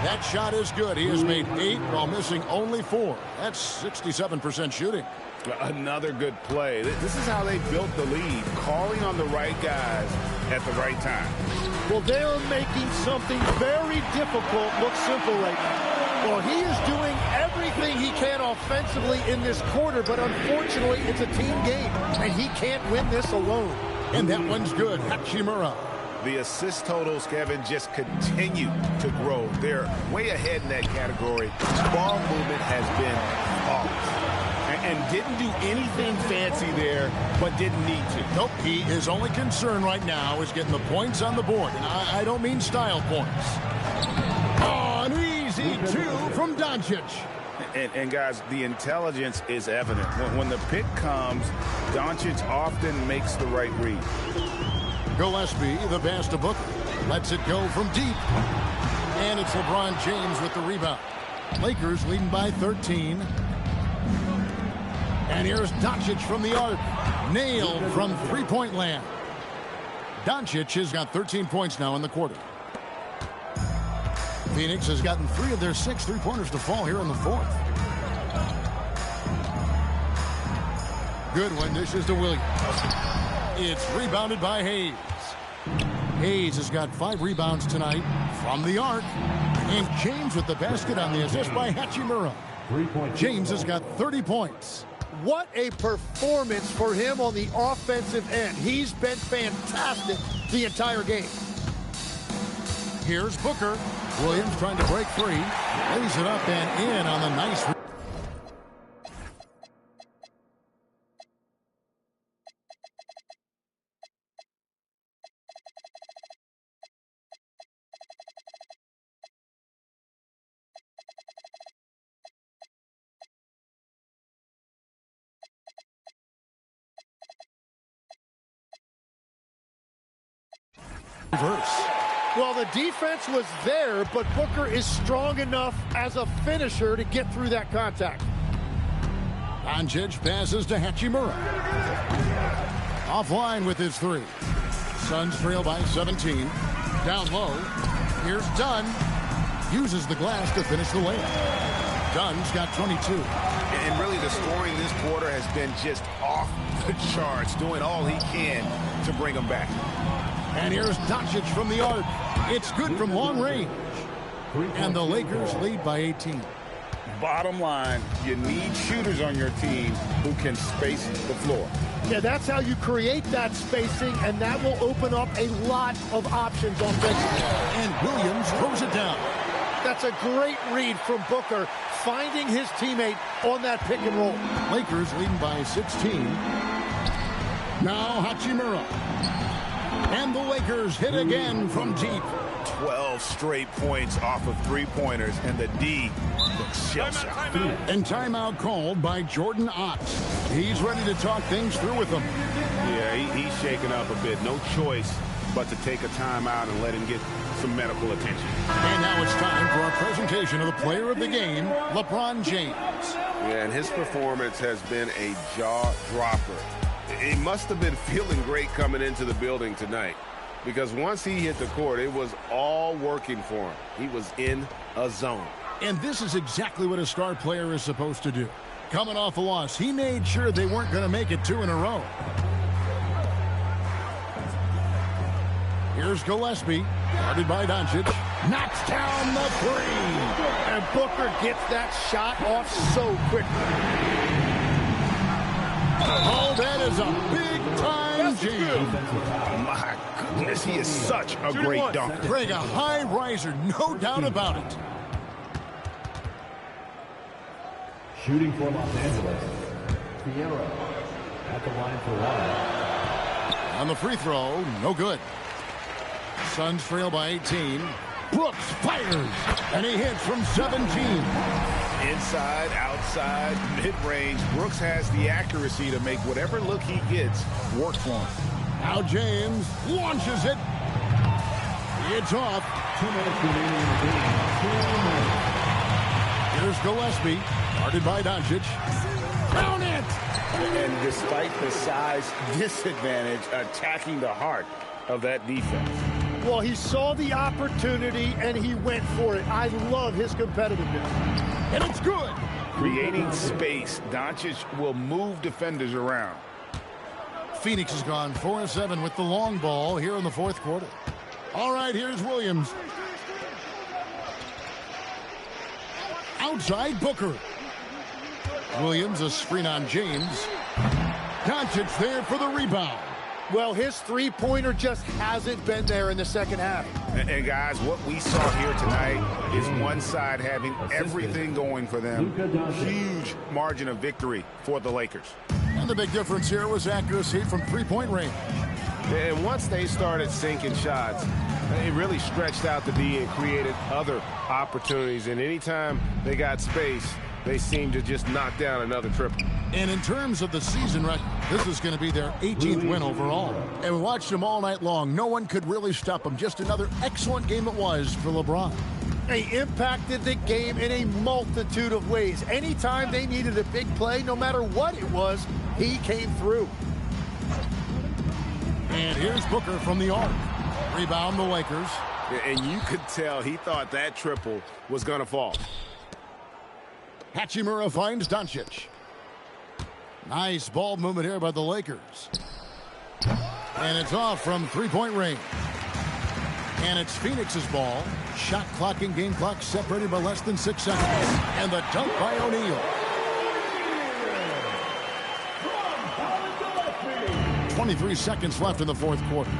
That shot is good. He has made 8 while missing only 4. That's 67% shooting. Another good play. This is how they built the lead, calling on the right guys at the right time. Well, they're making something very difficult look simple right now. Well, he is doing everything he can offensively in this quarter, but unfortunately, it's a team game, and he can't win this alone. And that one's good. Hachimura. The assist totals, Kevin, just continue to grow. They're way ahead in that category. Ball movement has been flawless. And didn't do anything fancy there, but didn't need to. Nope, his only concern right now is getting the points on the board. And I don't mean style points. Oh, an easy 2 from Doncic. And guys, the intelligence is evident. When the pick comes, Doncic often makes the right read. Gillespie, the pass to Booker. Lets it go from deep. And it's LeBron James with the rebound. Lakers leading by 13. And here's Doncic from the arc. Nailed from three-point land. Doncic has got 13 points now in the quarter. Phoenix has gotten 3 of their 6 three-pointers to fall here in the fourth. Goodwin dishes to Williams. It's rebounded by Hayes. Hayes has got 5 rebounds tonight from the arc. And James with the basket on the assist by Hachimura. James has got 30 points. What a performance for him on the offensive end. He's been fantastic the entire game. Here's Booker. Williams trying to break free. Lays it up and in on the nice. Reverse. Well, the defense was there, but Booker is strong enough as a finisher to get through that contact. Doncic passes to Hachimura. Offline with his 3. Suns trail by 17. Down low. Here's Dunn. Uses the glass to finish the layup. Dunn's got 22. And really the scoring this quarter has been just off the charts, doing all he can to bring them back. And here's Doncic from the arc. It's good from long range. And the Lakers lead by 18. Bottom line, you need shooters on your team who can space the floor. Yeah, that's how you create that spacing, and that will open up a lot of options offensively. And Williams throws it down. That's a great read from Booker, finding his teammate on that pick and roll. Lakers leading by 16. Now Hachimura. And the Lakers hit again from deep. 12 straight points off of three-pointers, and the D looks shell-shocked. And timeout called by Jordan Ott. He's ready to talk things through with them. Yeah, he's shaking up a bit. No choice but to take a timeout and let him get some medical attention. And now it's time for our presentation of the player of the game, LeBron James. Yeah, and his performance has been a jaw-dropper. He must have been feeling great coming into the building tonight, because once he hit the court, it was all working for him. He was in a zone. And this is exactly what a star player is supposed to do. Coming off a loss, he made sure they weren't going to make it 2 in a row. Here's Gillespie, guarded by Doncic. Knocks down the three. And Booker gets that shot off so quickly. Oh, that is a big-time jam. My goodness, he is such a great dunker. Greg, a high riser, no doubt about it. Shooting for Los Angeles, Fierro at the line for one. On the free throw, no good. Suns trail by 18. Brooks fires, and he hits from 17. Inside, outside, mid-range, Brooks has the accuracy to make whatever look he gets work for him. Now James launches it. It's off. 2 minutes remaining in the game. Here's Gillespie, guarded by Doncic. Count it! And despite the size disadvantage, attacking the heart of that defense. Well, he saw the opportunity, and he went for it. I love his competitiveness. And it's good. Creating space, Doncic will move defenders around. Phoenix has gone 4-7 with the long ball here in the fourth quarter. All right, here's Williams. Outside Booker. Williams, a screen on James. Doncic there for the rebound. Well, his three-pointer just hasn't been there in the second half. And guys, what we saw here tonight is one side having everything going for them. Huge margin of victory for the Lakers. And the big difference here was accuracy from three-point range. And once they started sinking shots, it really stretched out the D and created other opportunities. And anytime they got space, they seemed to just knock down another triple. And in terms of the season record, this is going to be their 18th win overall. And we watched them all night long. No one could really stop them. Just another excellent game it was for LeBron. They impacted the game in a multitude of ways. Anytime they needed a big play, no matter what it was, he came through. And here's Booker from the arc. Rebound the Lakers. And you could tell he thought that triple was going to fall. Hachimura finds Doncic. Nice ball movement here by the Lakers. And it's off from three-point range. And it's Phoenix's ball. Shot clock and game clock separated by less than 6 seconds. And the dunk by O'Neal. 23 seconds left in the fourth quarter.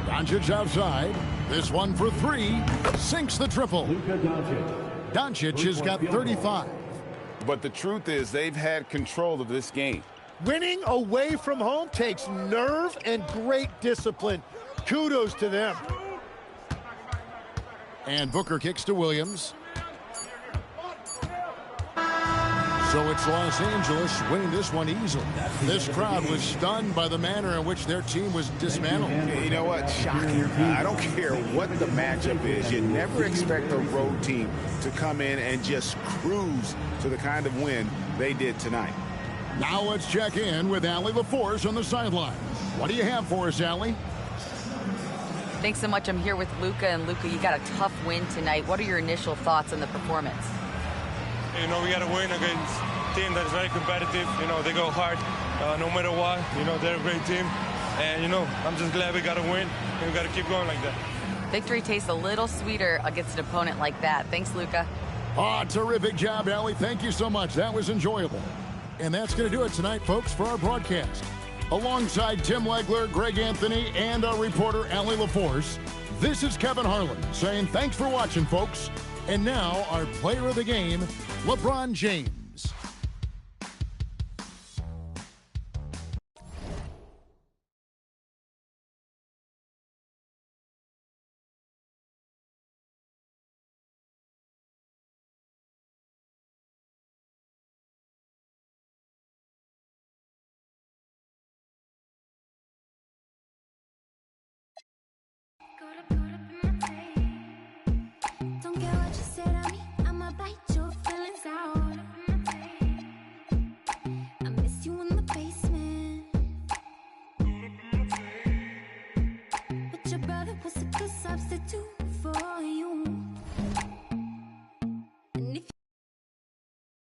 Doncic outside. This one for three. Sinks the triple. Doncic has got 35. But the truth is, they've had control of this game. Winning away from home takes nerve and great discipline. Kudos to them. And Booker kicks to Williams. So it's Los Angeles winning this one easily. This crowd was stunned by the manner in which their team was dismantled. You know what? Shocking. I don't care what the matchup is. You never expect a road team to come in and just cruise to the kind of win they did tonight. Now let's check in with Allie LaForce on the sideline. What do you have for us, Allie? Thanks so much. I'm here with Luka. And Luka, you got a tough win tonight. What are your initial thoughts on the performance? You know, we got to win against a team that is very competitive. You know, they go hard no matter what. You know, they're a great team. And, you know, I'm just glad we got a win, and we got to keep going like that. Victory tastes a little sweeter against an opponent like that. Thanks, Luka. Terrific job, Allie. Thank you so much. That was enjoyable. And that's going to do it tonight, folks, for our broadcast. Alongside Tim Legler, Greg Anthony, and our reporter, Allie LaForce, this is Kevin Harlan saying thanks for watching, folks. And now, our player of the game, LeBron James. Don't care what you say to me, I'ma bite your feelings out. I miss you in the basement, but your brother was a good substitute for